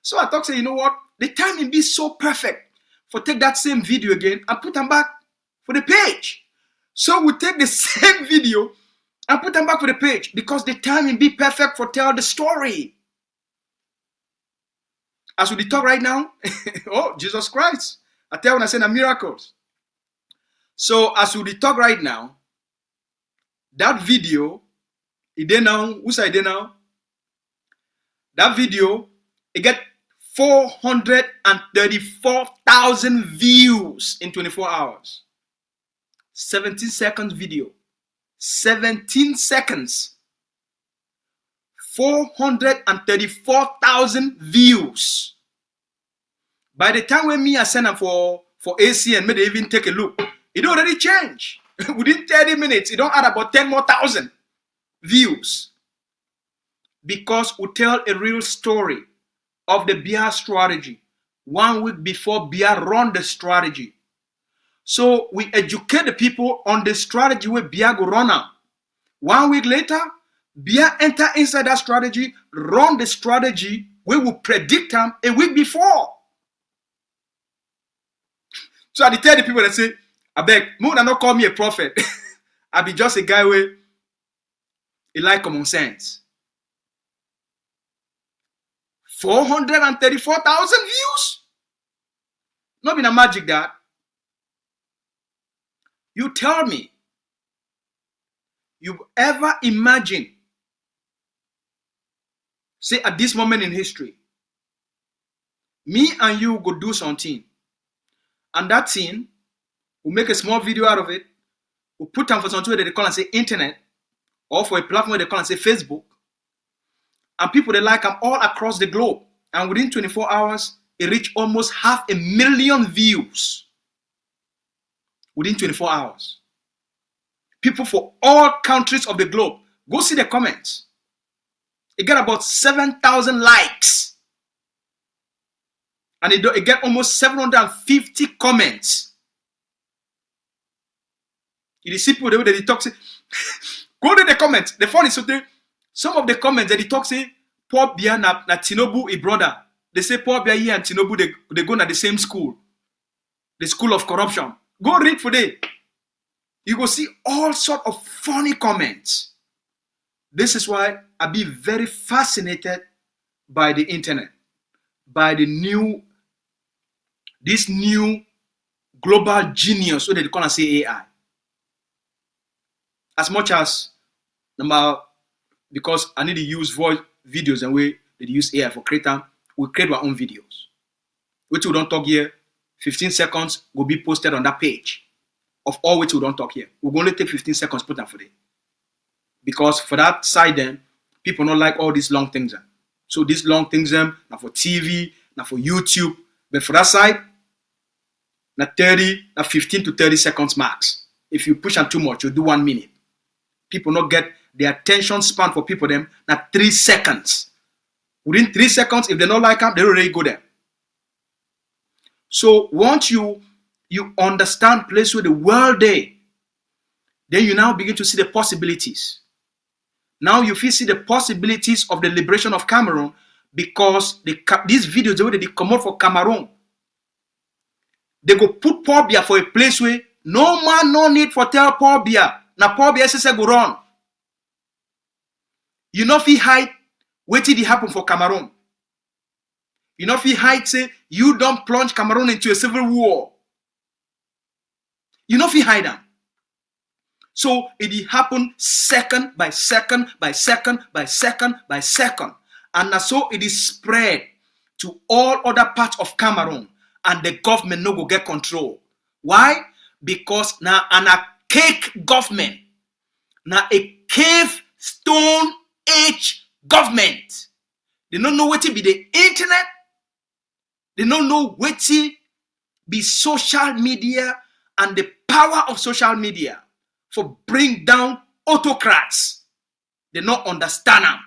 So I thought, say, you know what? The timing be so perfect for take that same video again and put them back for the page. So we take the same video and put them back for the page because the timing be perfect for tell the story. As we talk right now, oh, Jesus Christ. I tell when I say the miracles. So as we talk right now, that video, it there now, who's I there now? That video, it get 434,000 views in 24 hours. 17 seconds video. 17 seconds. 434,000 views. By the time when me I send them for AC and maybe even take a look, it already changed. Within 30 minutes, it don't add about 10 more thousand views. Because we tell a real story of the Biya strategy 1 week before Biya run the strategy. So we educate the people on the strategy where Biya go run out. 1 week later, Biya enter inside that strategy, run the strategy where we predict them a week before. So I tell the people that say, I beg, more than not call me a prophet. I be just a guy where he like common sense. 434,000 views. Not been a magic that. You tell me, you ever imagine, say at this moment in history, me and you go do something, and that thing, we'll make a small video out of it, we'll put them for something that they call and say internet, or for a platform where they call and say Facebook, and people they like them all across the globe, and within 24 hours, it reached almost 500,000 views. Within 24 hours. People for all countries of the globe. Go see the comments. It got about 7,000 likes. And it get almost 750 comments. You see people the way that they talk, say, go to the comments. The funny is something. Some of the comments that they talk say, Paul Biya na Tinubu a brother. They say Paul Biya here and Tinubu they go to the same school. The school of corruption. Go read for them. You go see all sort of funny comments. This is why I be very fascinated by the internet, by this new global genius, what they call and say AI. As much as because I need to use voice videos and we use AI for creating, we create our own videos. Which we don't talk here. 15 seconds will be posted on that page of all which we don't talk here. We'll only take 15 seconds put that for them. Because for that side then, people don't like all these long things. So these long things now for TV, now for YouTube. But for that side, now 15 to 30 seconds max. If you push on too much, you'll do 1 minute. People not get the attention span for people them now 3 seconds. Within 3 seconds, if they don't like them, they already go there. So once you understand place where the world is, then you now begin to see the possibilities. Now you see the possibilities of the liberation of Cameroon because these videos, the way they come out for Cameroon, they go put Paul Biya for a place where no man no need for tell Paul Biya. Now Paul Biya says go run. You know if he hide, wait till it happen for Cameroon. You know if he hide, say you don't plunge Cameroon into a civil war. You know if he hide them. So it happened second by second by second by second by second. And so it is spread to all other parts of Cameroon. And the government no go get control. Why? because now an archaic government, now a cave stone age government. They don't know what to be the internet. They don't know what to be social media and the power of social media for bring down autocrats. They don't understand them.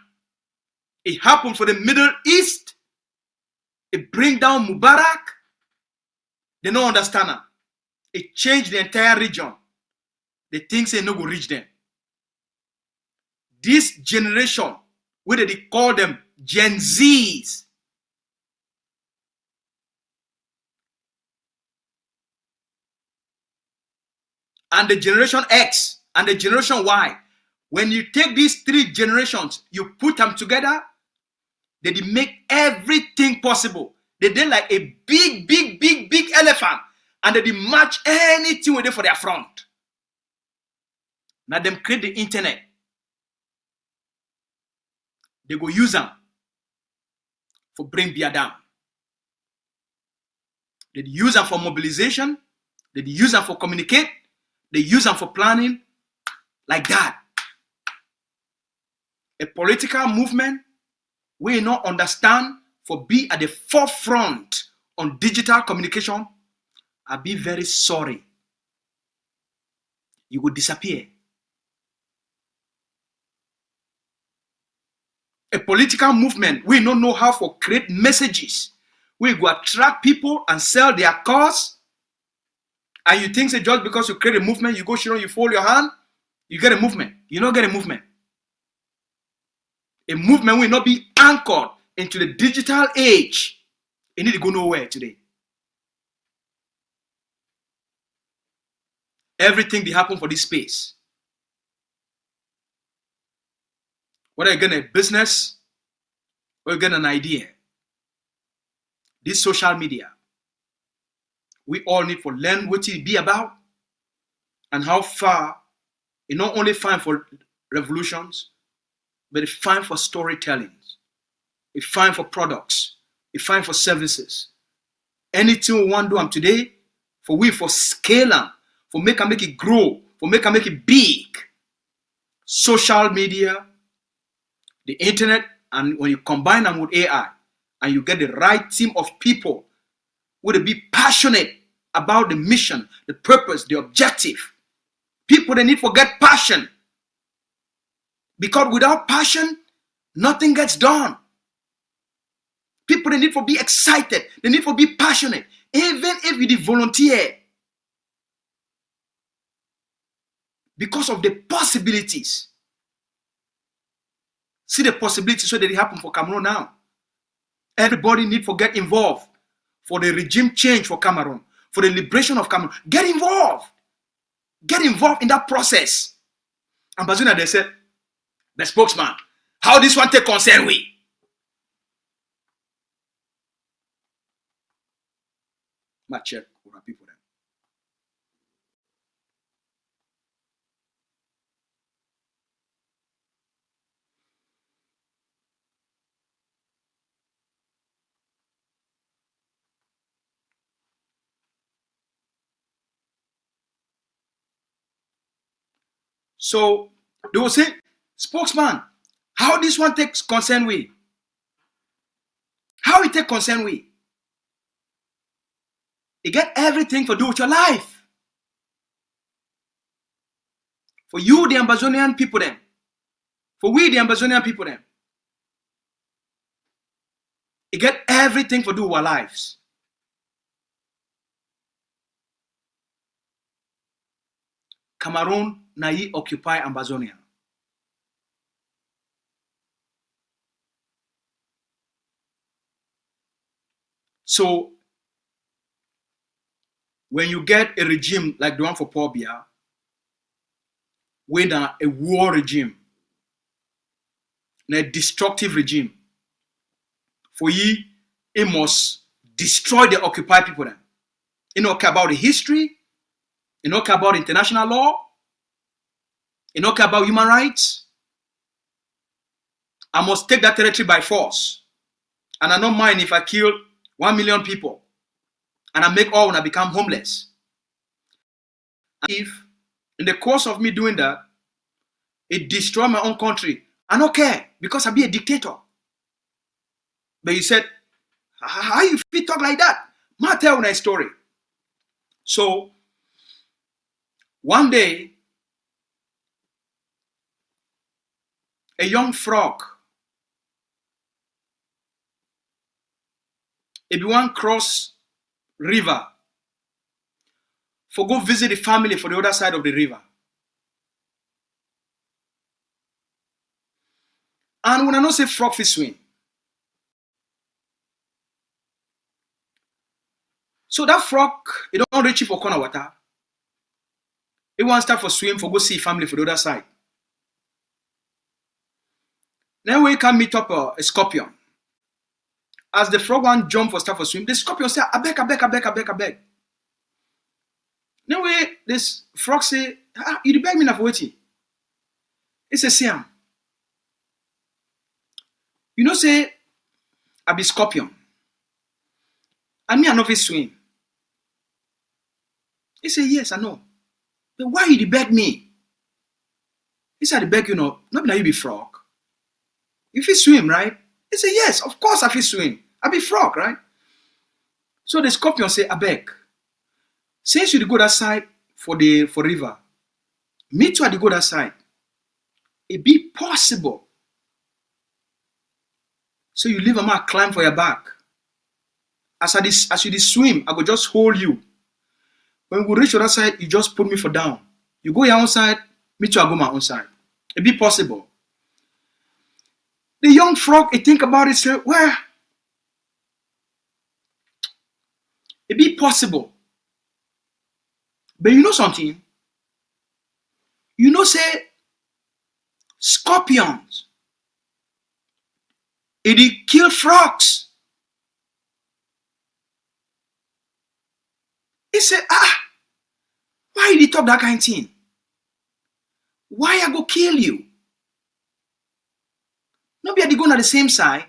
It happened for the Middle East. It bring down Mubarak. They don't understand them. It changed the entire region. They think say no go reach them. This generation, whether they call them Gen Zs, and the Generation X and the Generation Y, when you take these three generations, you put them together, they make everything possible. They did like a big elephant, and they match anything with it for their front. Now them create the internet. They go use them for bring Biya down. They use them for mobilization. They use them for communicate. They use them for planning. Like that. A political movement we not understand for be at the forefront on digital communication. I'll be very sorry. You will disappear. A political movement, we don't know how to create messages. We go attract people and sell their cause. And you think that just because you create a movement, you go show you fold your hand, you get a movement. You don't get a movement. A movement will not be anchored into the digital age. It need to go nowhere today. Everything that happen for this space. Whether you get a business or you get an idea, this social media, we all need to learn what it be about and how far it not only fine for revolutions, but it's fine for storytelling. It's fine for products. It's fine for services. Anything we want to do them today, for scale them, for make it grow, for make it big. Social media, the internet, and when you combine them with AI, and you get the right team of people who will be passionate about the mission, the purpose, the objective. People, they need to get passion. Because without passion, nothing gets done. People, they need to be excited. They need to be passionate. Even if you volunteer. Because of the possibilities. See the possibilities that happen for Cameroon now. Everybody need to get involved for the regime change for Cameroon, for the liberation of Cameroon. Get involved. Get involved in that process. Ambassador, they said, the spokesman, how this one take concern we? My check for our people then. So they will say, spokesman, how this one takes concern we? How it take concern we? You get everything to do with your life. For you, the Amazonian people then. For we, the Amazonian people then. You get everything to do with our lives. Cameroon na ye occupy Amazonia. So when you get a regime like the one for Paul Biya, with a war regime, a destructive regime, for ye, it must destroy the occupied people then. You don't care about the history, you don't care about international law, you don't care about human rights. I must take that territory by force. And I don't mind if I kill 1 million people and I make all when I become homeless. If in the course of me doing that, it destroy my own country, I don't care because I be a dictator. But you said, how you fit talk like that? Ma tell you a story. So one day, a young frog, if you want cross river, for go visit the family for the other side of the river. And when I know say frog fish swim. So that frog, it don't reach it for corner water. It wants to start for swim for go see family for the other side. Then we can meet up a scorpion. As the frog one jump for start for swim, the scorpion say, I beg. Then this frog say, you beg me now for waiting. He say, Siam. You know, say, I be scorpion. And me, I know if swim. He say, yes, I know. But why you beg me? He said, I beg you know, not now you be frog. You fit swim, right? He say, yes, of course I fit swim. I be frog, right? So the scorpion say, I beg. Since you go that side for river, me too I go that side. It be possible. So you leave a man climb for your back. As you swim, I go just hold you. When we reach the other side, you just put me for down. You go your own side, me too I go my own side. It be possible. The young frog, he think about it, say, well, it be possible. But you know something? You know, say, scorpions, it kill frogs. He said, why did he talk that kind of thing? Why I go kill you? Nobody had to go on the same side.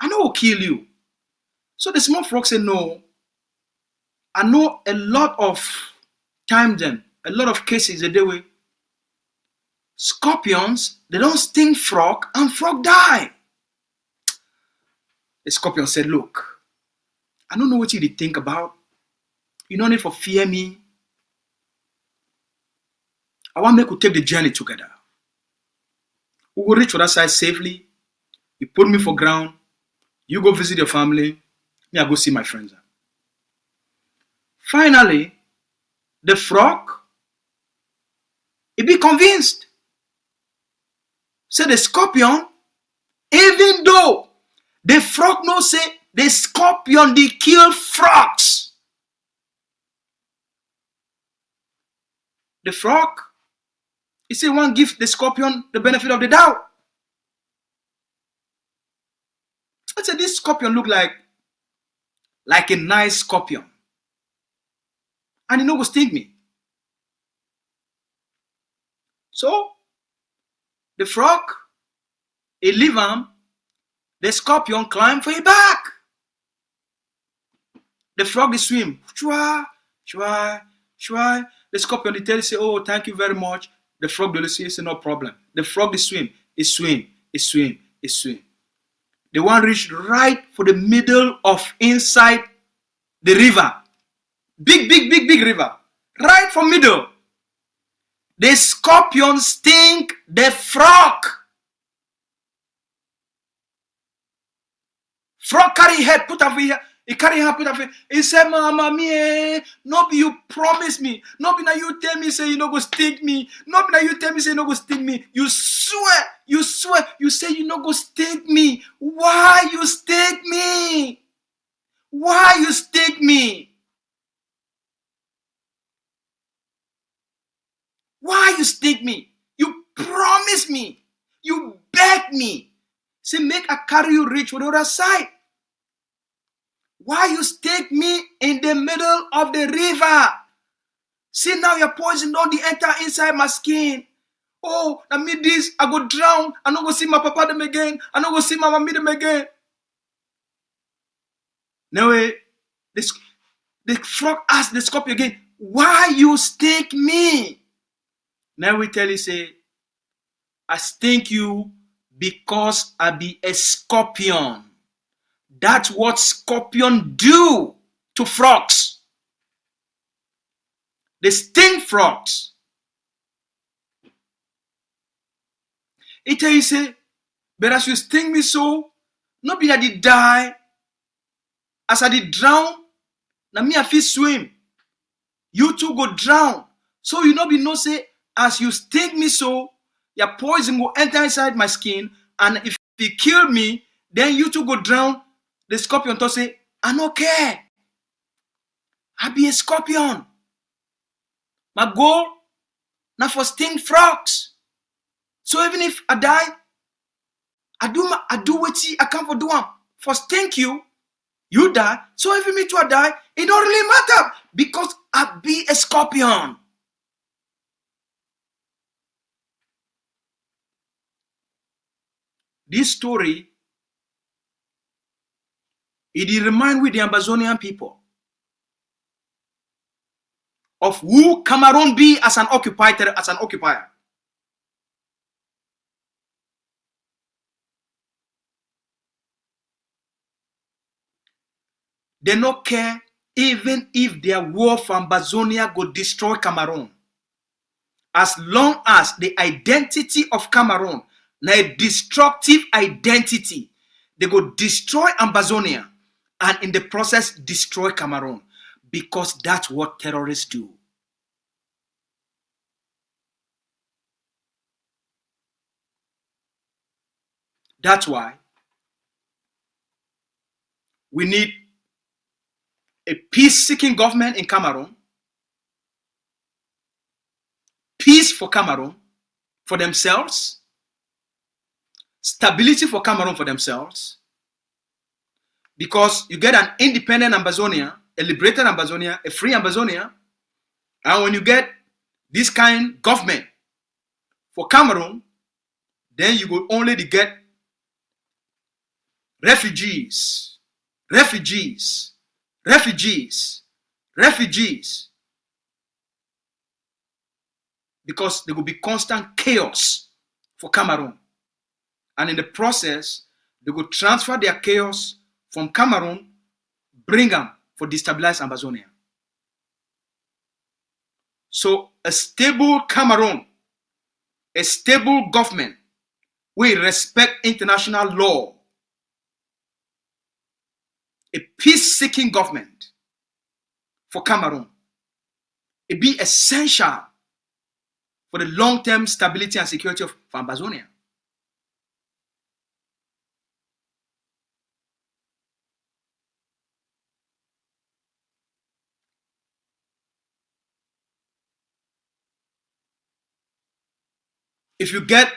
I know I'll kill you. So the small frog said, no. I know a lot of time then, a lot of cases that they were scorpions, they don't sting frog and frog die. The scorpion said, look, I don't know what you think about. You don't need for fear me. I want to make you take the journey together. We will reach to that side safely. You put me for ground. You go visit your family. Me, I go see my friends. Finally, the frog, he be convinced. So the scorpion, even though the frog no say the scorpion they kill frogs. The frog, he say one give the scorpion the benefit of the doubt. I said this scorpion look like a nice scorpion. And he no go sting me. So the frog, he leave him, the scorpion climb for his back. The frog is swim. Shwa, shwa, shwa. The scorpion they tell you, say, oh, thank you very much. The frog will say, no problem. The frog is swim. Is swim. Is swim. Is swim. The one reached right for the middle of inside the river. Big river. Right for middle. The scorpion sting the frog. Frog carry head, put up here. He carry her, put up here. He said, Mama, me, no be you promise me. No be now you tell me, say you no go sting me. No be now you tell me, say you no go sting me. You swear. You say you no go sting me. Why you sting me? Why you sting me? Why you sting me? You promise me. You beg me. Say, make I carry you reach to the other side. Why you stake me in the middle of the river? See now your poison don't enter inside my skin. Oh, I mean this, I go drown. I don't go see my papa them again. I don't go see my mommy them again. No way. The The frog asked the scorpion again, why you stink me? Now we tell you, say, I stink you because I be a scorpion. That's what scorpion do to frogs. They sting frogs. He tell you, say, but as you sting me so, not be I did die, as I did drown, now me I feel swim. You too go drown. So you not be no say, as you sting me so, your poison will enter inside my skin, and if you kill me, then you too go drown. The scorpion to say, I don't care. I be a scorpion. My goal now for sting frogs. So even if I die, I do what I come for do for sting you. You die. So even me too I die, it don't really matter because I be a scorpion. This story, it remind with the Amazonian people of who Cameroun be as an occupier. They don't care even if their war for Amazonia go destroy Cameroun. As long as the identity of Cameroun, a destructive identity, they go destroy Amazonia and in the process destroy Cameroun because that's what terrorists do. That's why we need a peace-seeking government in Cameroun, peace for Cameroun, for themselves, stability for Cameroun for themselves, because you get an independent Amazonia, a liberated Amazonia, a free Amazonia, and when you get this kind of government for Cameroun, then you will only get refugees, because there will be constant chaos for Cameroun. And in the process, they will transfer their chaos from Cameroun, bring them for destabilize Amazonia. So a stable Cameroun, a stable government, will respect international law, a peace-seeking government for Cameroun, it be essential for the long-term stability and security of Amazonia. If you get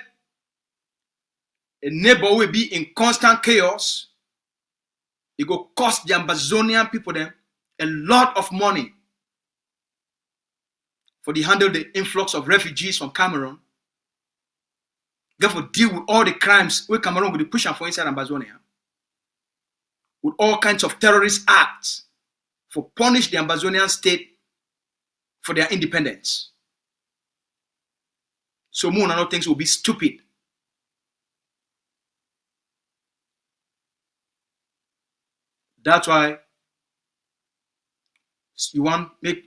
a neighbor who will be in constant chaos, it will cost the Amazonian people them a lot of money for the handle the influx of refugees from Cameroon. Therefore, deal with all the crimes where Cameroon will be pushing for inside Amazonia, with all kinds of terrorist acts for punish the Amazonian state for their independence. So more and other things will be stupid. That's why you want to make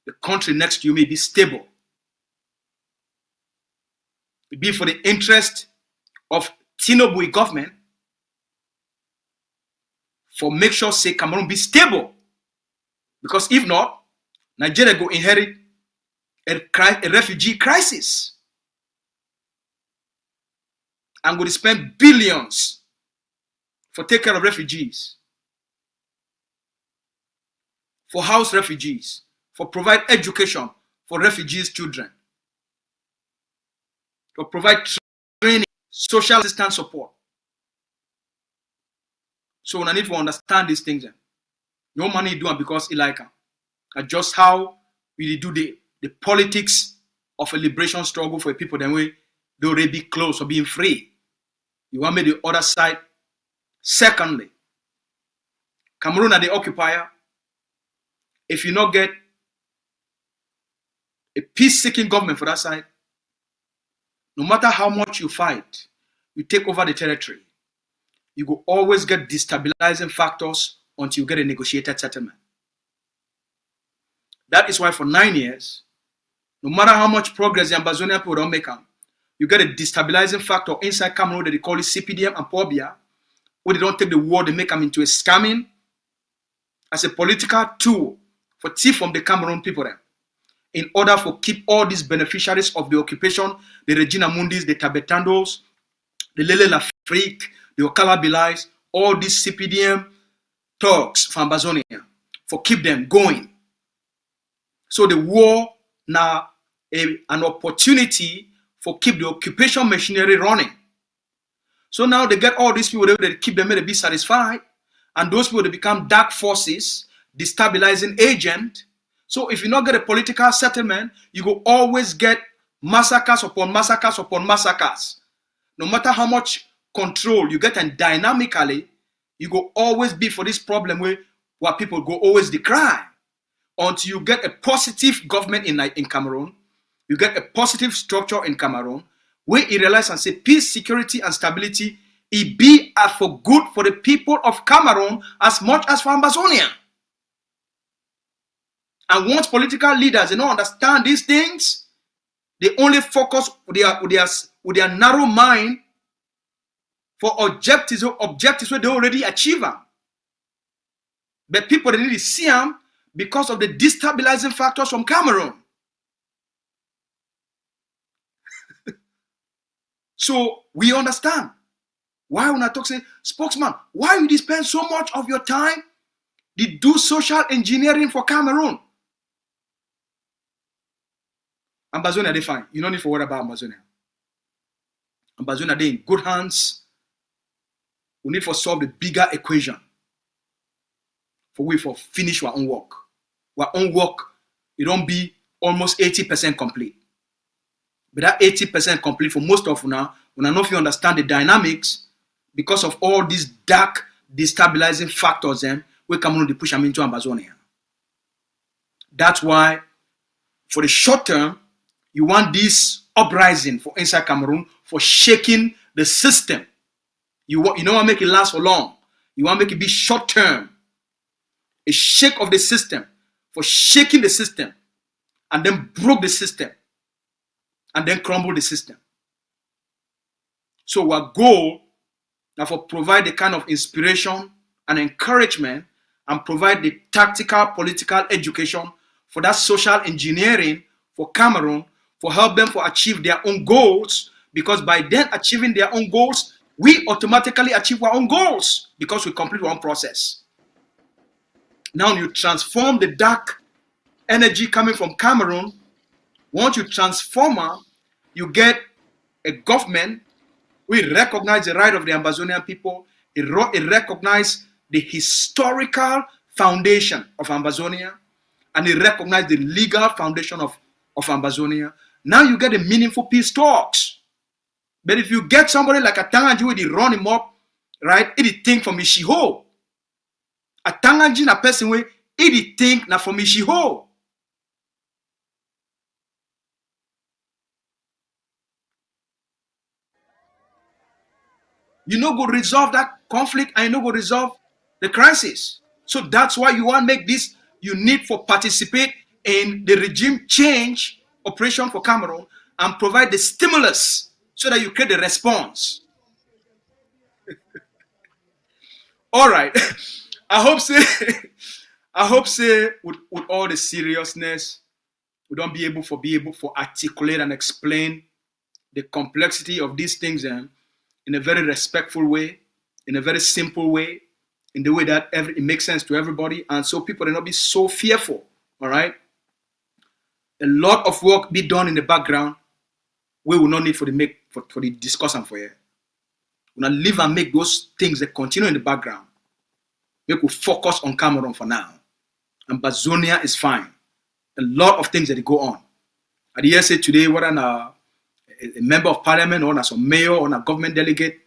the country next to you may be stable. It be for the interest of Tinubu government, for make sure say Cameroon be stable. Because if not, Nigeria go inherit a refugee crisis. And go to spend billions for take care of refugees, for house refugees, for provide education for refugees' children, to provide training, social assistance support. So I need to understand these things. No money do it because it like just how we do the politics of a liberation struggle for people then way they already be close or being free. You want me the other side. Secondly, Cameroon are the occupier. if you not get a peace-seeking government for that side, no matter how much you fight, you take over the territory, you will always get destabilizing factors until you get a negotiated settlement. That is why for 9 years, no matter how much progress the Ambazonian people don't make, you get a destabilizing factor inside Cameroon that they call it CPDM and Pobia, where they don't take the war, they make them into a scamming as a political tool for thief from the Cameroon people then, in order for keep all these beneficiaries of the occupation, the Regina Mundis, the Tabetandos, the Lele Lafrique, the Okala Bilais, all these CPDM talks from Ambazonia, for keep them going. So the war now an opportunity for keep the occupation machinery running. So now they get all these people, they keep them to be satisfied, and those people they become dark forces, destabilizing agent. So if you not get a political settlement, you will always get massacres upon massacres upon massacres. No matter how much control you get, and dynamically, you will always be for this problem where people go always decry until you get a positive government in Cameroon. You get a positive structure in Cameroon where it realize and say peace, security, and stability, it be for good for the people of Cameroon as much as for Ambazonia. And once political leaders they don't understand these things, they only focus with their narrow mind for objectives where they already achieve them. But people they need to see them because of the destabilizing factors from Cameroon. So we understand why when I talk say, spokesman, why you spend so much of your time to do social engineering for Cameroon? Ambazonia they fine. You don't need to worry about Ambazonia. Ambazonia they in good hands. We need to solve the bigger equation for we for finish our own work. Our own work, it don't be almost 80% complete. But that 80% complete for most of you now, when I know if you understand the dynamics, because of all these dark destabilizing factors, then we come on to push them into Ambazonia. That's why, for the short term, you want this uprising for inside Cameroon for shaking the system. You don't want to make it last for long. You want to make it be short term. A shake of the system for shaking the system, and then broke the system, and then crumble the system. So our goal now for provide the kind of inspiration and encouragement and provide the tactical political education for that social engineering for Cameroon, for help them for achieve their own goals, because by then achieving their own goals, we automatically achieve our own goals because we complete one process. Now you transform the dark energy coming from Cameroon. Once you transform her, you get a government. We recognize the right of the Ambazonian people. It recognize the historical foundation of Ambazonia, and it recognize the legal foundation of Ambazonia. Now you get a meaningful peace talks. But if you get somebody like a Tanganji with the run him up, right, it think from Ishiho. A Tanganji na person way, it think na from Ishiho. You no go resolve that conflict, and you no go resolve the crisis. So that's why you want to make this, you need for participate in the regime change operation for Cameroon and provide the stimulus so that you create the response. All right. I hope say with all the seriousness, we don't be able for articulate and explain the complexity of these things in a very respectful way, in a very simple way, in the way that it makes sense to everybody, and so people will not be so fearful. All right. A lot of work be done in the background. We will not need for the discussion for you. We will live and make those things that continue in the background. We will focus on Cameroon for now. And Ambazonia is fine. A lot of things that go on. At the say today, whether a member of parliament or as a mayor or a government delegate,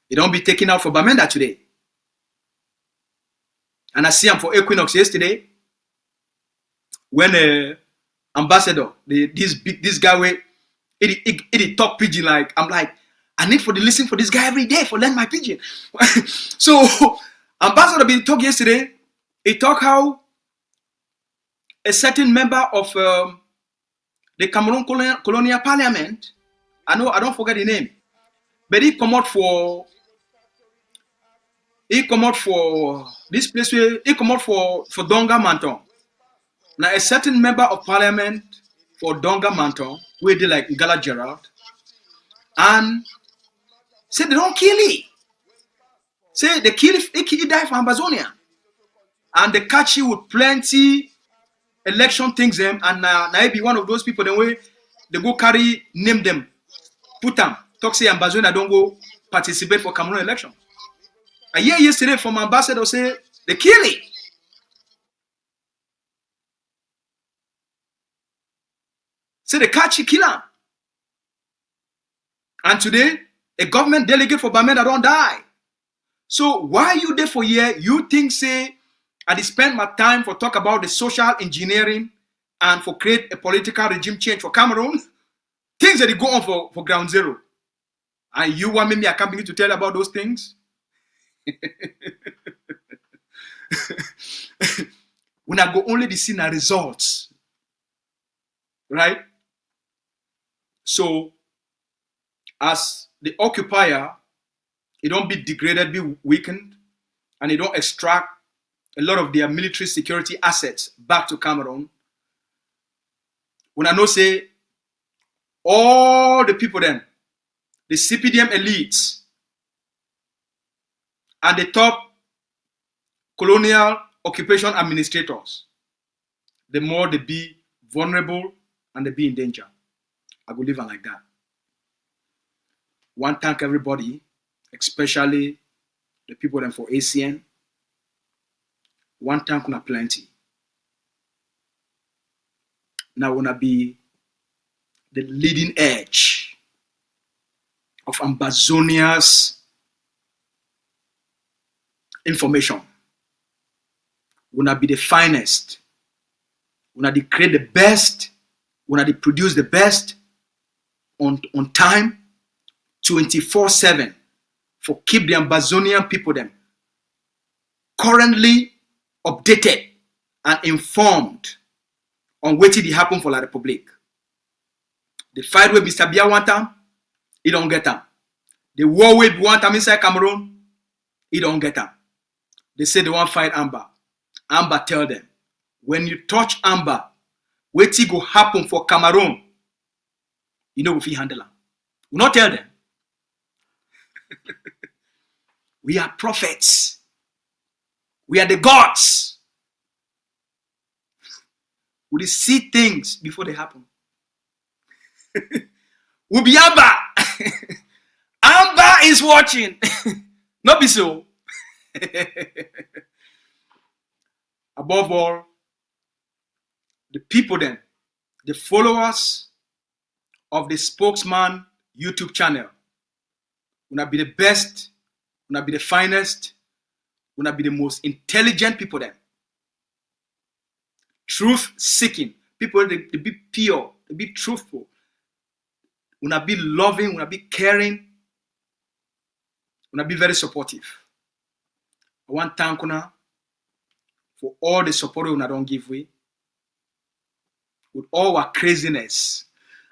they don't be taken out for Bamenda today. And I see them for Equinox yesterday. when ambassador, this guy where it talk pidgin, like I'm like, I need for the listen for this guy every day for learn my pidgin. So ambassador been talk yesterday. He talk how a certain member of the Cameroon colonial parliament, I don't forget the name, but he come out for this place where he come out for Donga Manton. Now a certain member of parliament for Donga Manton, where they like Ngala Gerard, and say they don't kill it. Say they kill it, he die for Amazonia. And they catch you with plenty election things them, and now be one of those people the way they go carry name them, put them, talk say Amazonia don't go participate for Cameroon election. I hear yesterday from ambassador say they kill it. Say they catch you, kill him. And today, a government delegate for Bamenda don't die. So why you there for here? You think say I spend my time for talk about the social engineering and for create a political regime change for Cameroon? Things that they go on for ground zero. And you want me I can't begin to tell about those things? When I go only to see the results. Right? So as the occupier, it don't be degraded, be weakened, and it don't extract a lot of their military security assets back to Cameroon. When I know say all the people then, the CPDM elites and the top colonial occupation administrators, the more they be vulnerable and they be in danger. I go live on like that. One thank everybody, especially the people then for ACN. One thank una plenty. Now wanna be the leading edge of Ambazonia's information. Wanna be the finest. Wanna create the best. Wanna produce the best on time, 24/7 for keep the Ambazonian people them currently updated and informed on what did happen for La Republic. The fight with Mr. Biya want them, he don't get them. The war with want them inside Cameroon, he don't get them. They say they want to fight Amber. Amber tell them, when you touch Amber, what go happen for Cameroon, you know if he handle them. We not tell them. We are prophets. We are the gods. We see things before they happen. We'll be Amber. Amber is watching. Not be so. Above all, the people then, the followers of the Spokesman YouTube channel, will be the best, will be the finest, will be the most intelligent people then. Truth seeking. People, they be pure, they be truthful. Will be loving, will be caring, will be very supportive. I want to thank you for all the support we don't give away. With all our craziness.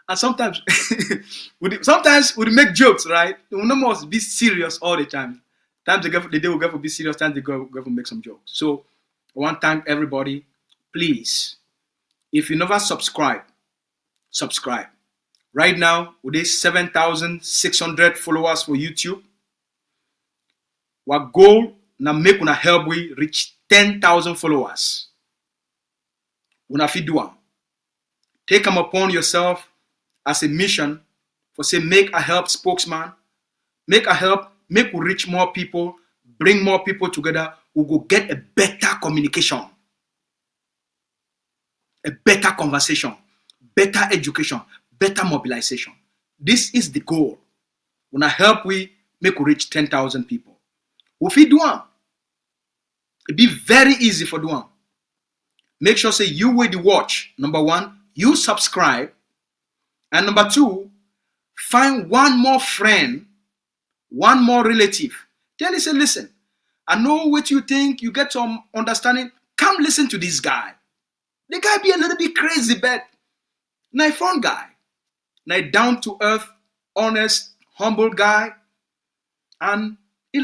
And sometimes we make jokes, right? We no must be serious all the time. Times the day we go for be serious, times they go for make some jokes. So I want to thank everybody. Please, if you never subscribe. Right now, with these 7,600 followers for YouTube, our goal now make una help we reach 10,000 followers. Una fi do am. Take them upon yourself as a mission for say make a help spokesman, make a help, make we reach more people, bring more people together, we go get a better communication, a better conversation, better education, better mobilization. This is the goal. When I help we make we reach 10,000 people. If we do it be very easy for doing. make sure say you will watch. Number one, you subscribe. And number two, find one more friend, one more relative. Tell you, say, listen, I know what you think, you get some understanding. Come listen to this guy. The guy be a little bit crazy, but now a fun guy. Now a down-to-earth, honest, humble guy. And he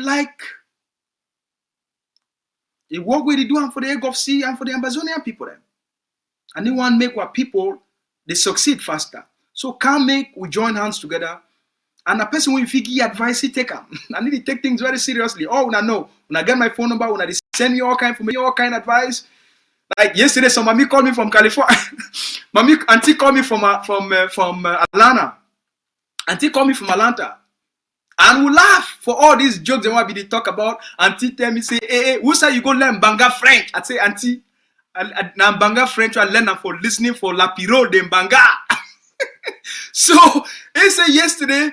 work with the doing for the egg of sea and for the Amazonian people. Then. And he want make what people, they succeed faster. So come we join hands together. And a person will give advice, he take them. I need to take things very seriously. Oh, when I know, when I get my phone number, when I send me all kind of advice. Like yesterday, some mommy called me from California. Auntie called me from Atlanta. Auntie called me from Atlanta. And we laugh for all these jokes they want to be talk about. Auntie tell me, say, hey, who say you go learn Banga French? I say, Auntie, now Banga French, I learn for listening for La Piro de Banga. So, he say yesterday,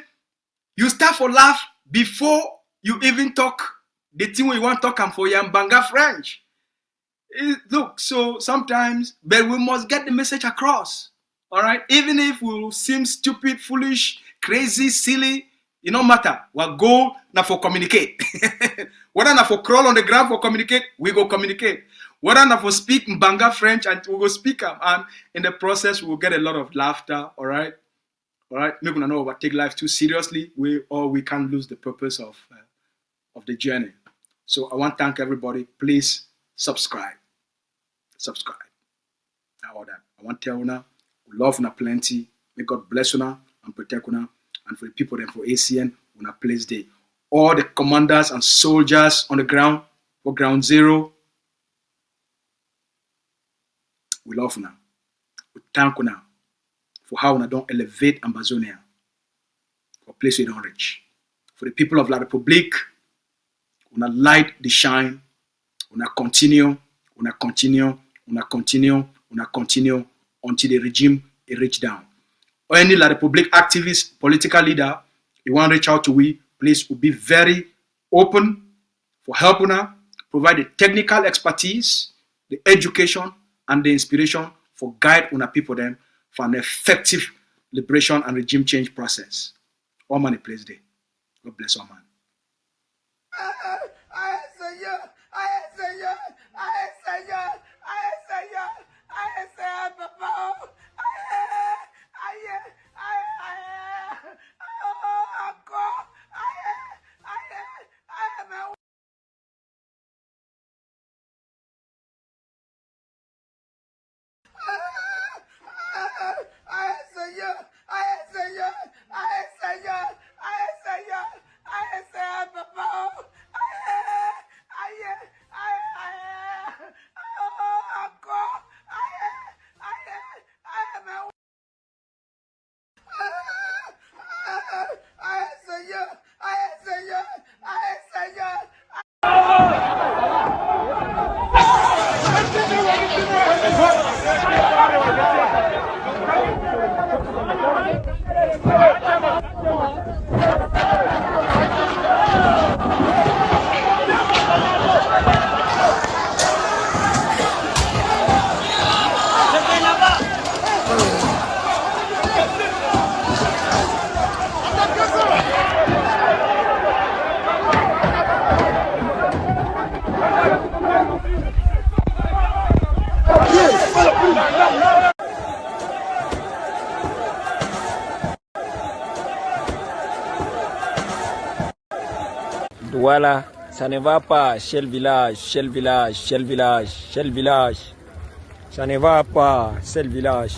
you start for laugh before you even talk the thing we want to talk for you Banga French. Look, so sometimes, but we must get the message across. All right? Even if we seem stupid, foolish, crazy, silly, it don't matter. What goal now for communicate. Whether now for crawl on the ground for communicate, we go communicate. Whether now for speak Banga French and we go speak them, and in the process we will get a lot of laughter. All right? All right? Maybe we know take life too seriously, we can lose the purpose of the journey. So I want to thank everybody. Please subscribe. Subscribe. All that. I want to tell you, we love you plenty. May God bless you and protect you. And for the people then for ACN, we place day. All the commanders and soldiers on the ground for ground zero. We love you now. We thank you now for how we don't elevate Amazonia for a place we don't reach. For the people of La Republique, we light the shine. We continue until the regime is reached down. Or any La Republique activist, political leader, you want to reach out to we, please will be very open for helping her, provide the technical expertise, the education, and the inspiration for guide una people them for an effective liberation and regime change process. All man a place day. God bless all man. Voilà, ça ne va pas chez le village, chez le village, chez le village, chez le village. Ça ne va pas, c'est le village.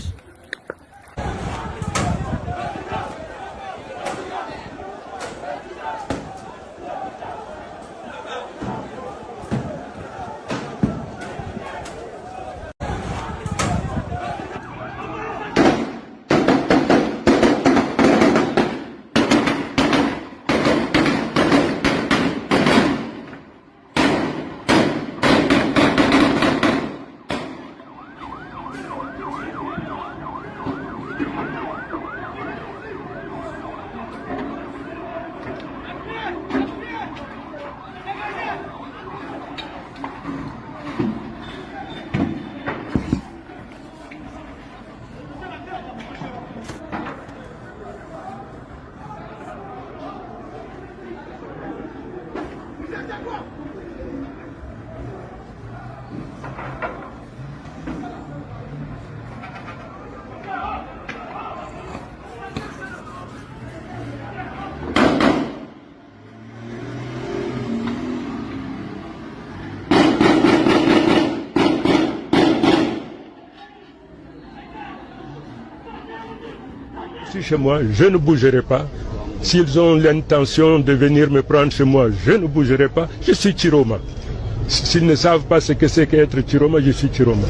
suis chez moi, je ne bougerai pas. S'ils ont l'intention de venir me prendre chez moi, je ne bougerai pas. Je suis Chiroma. S'ils ne savent pas ce que c'est qu'être Chiroma, je suis Chiroma.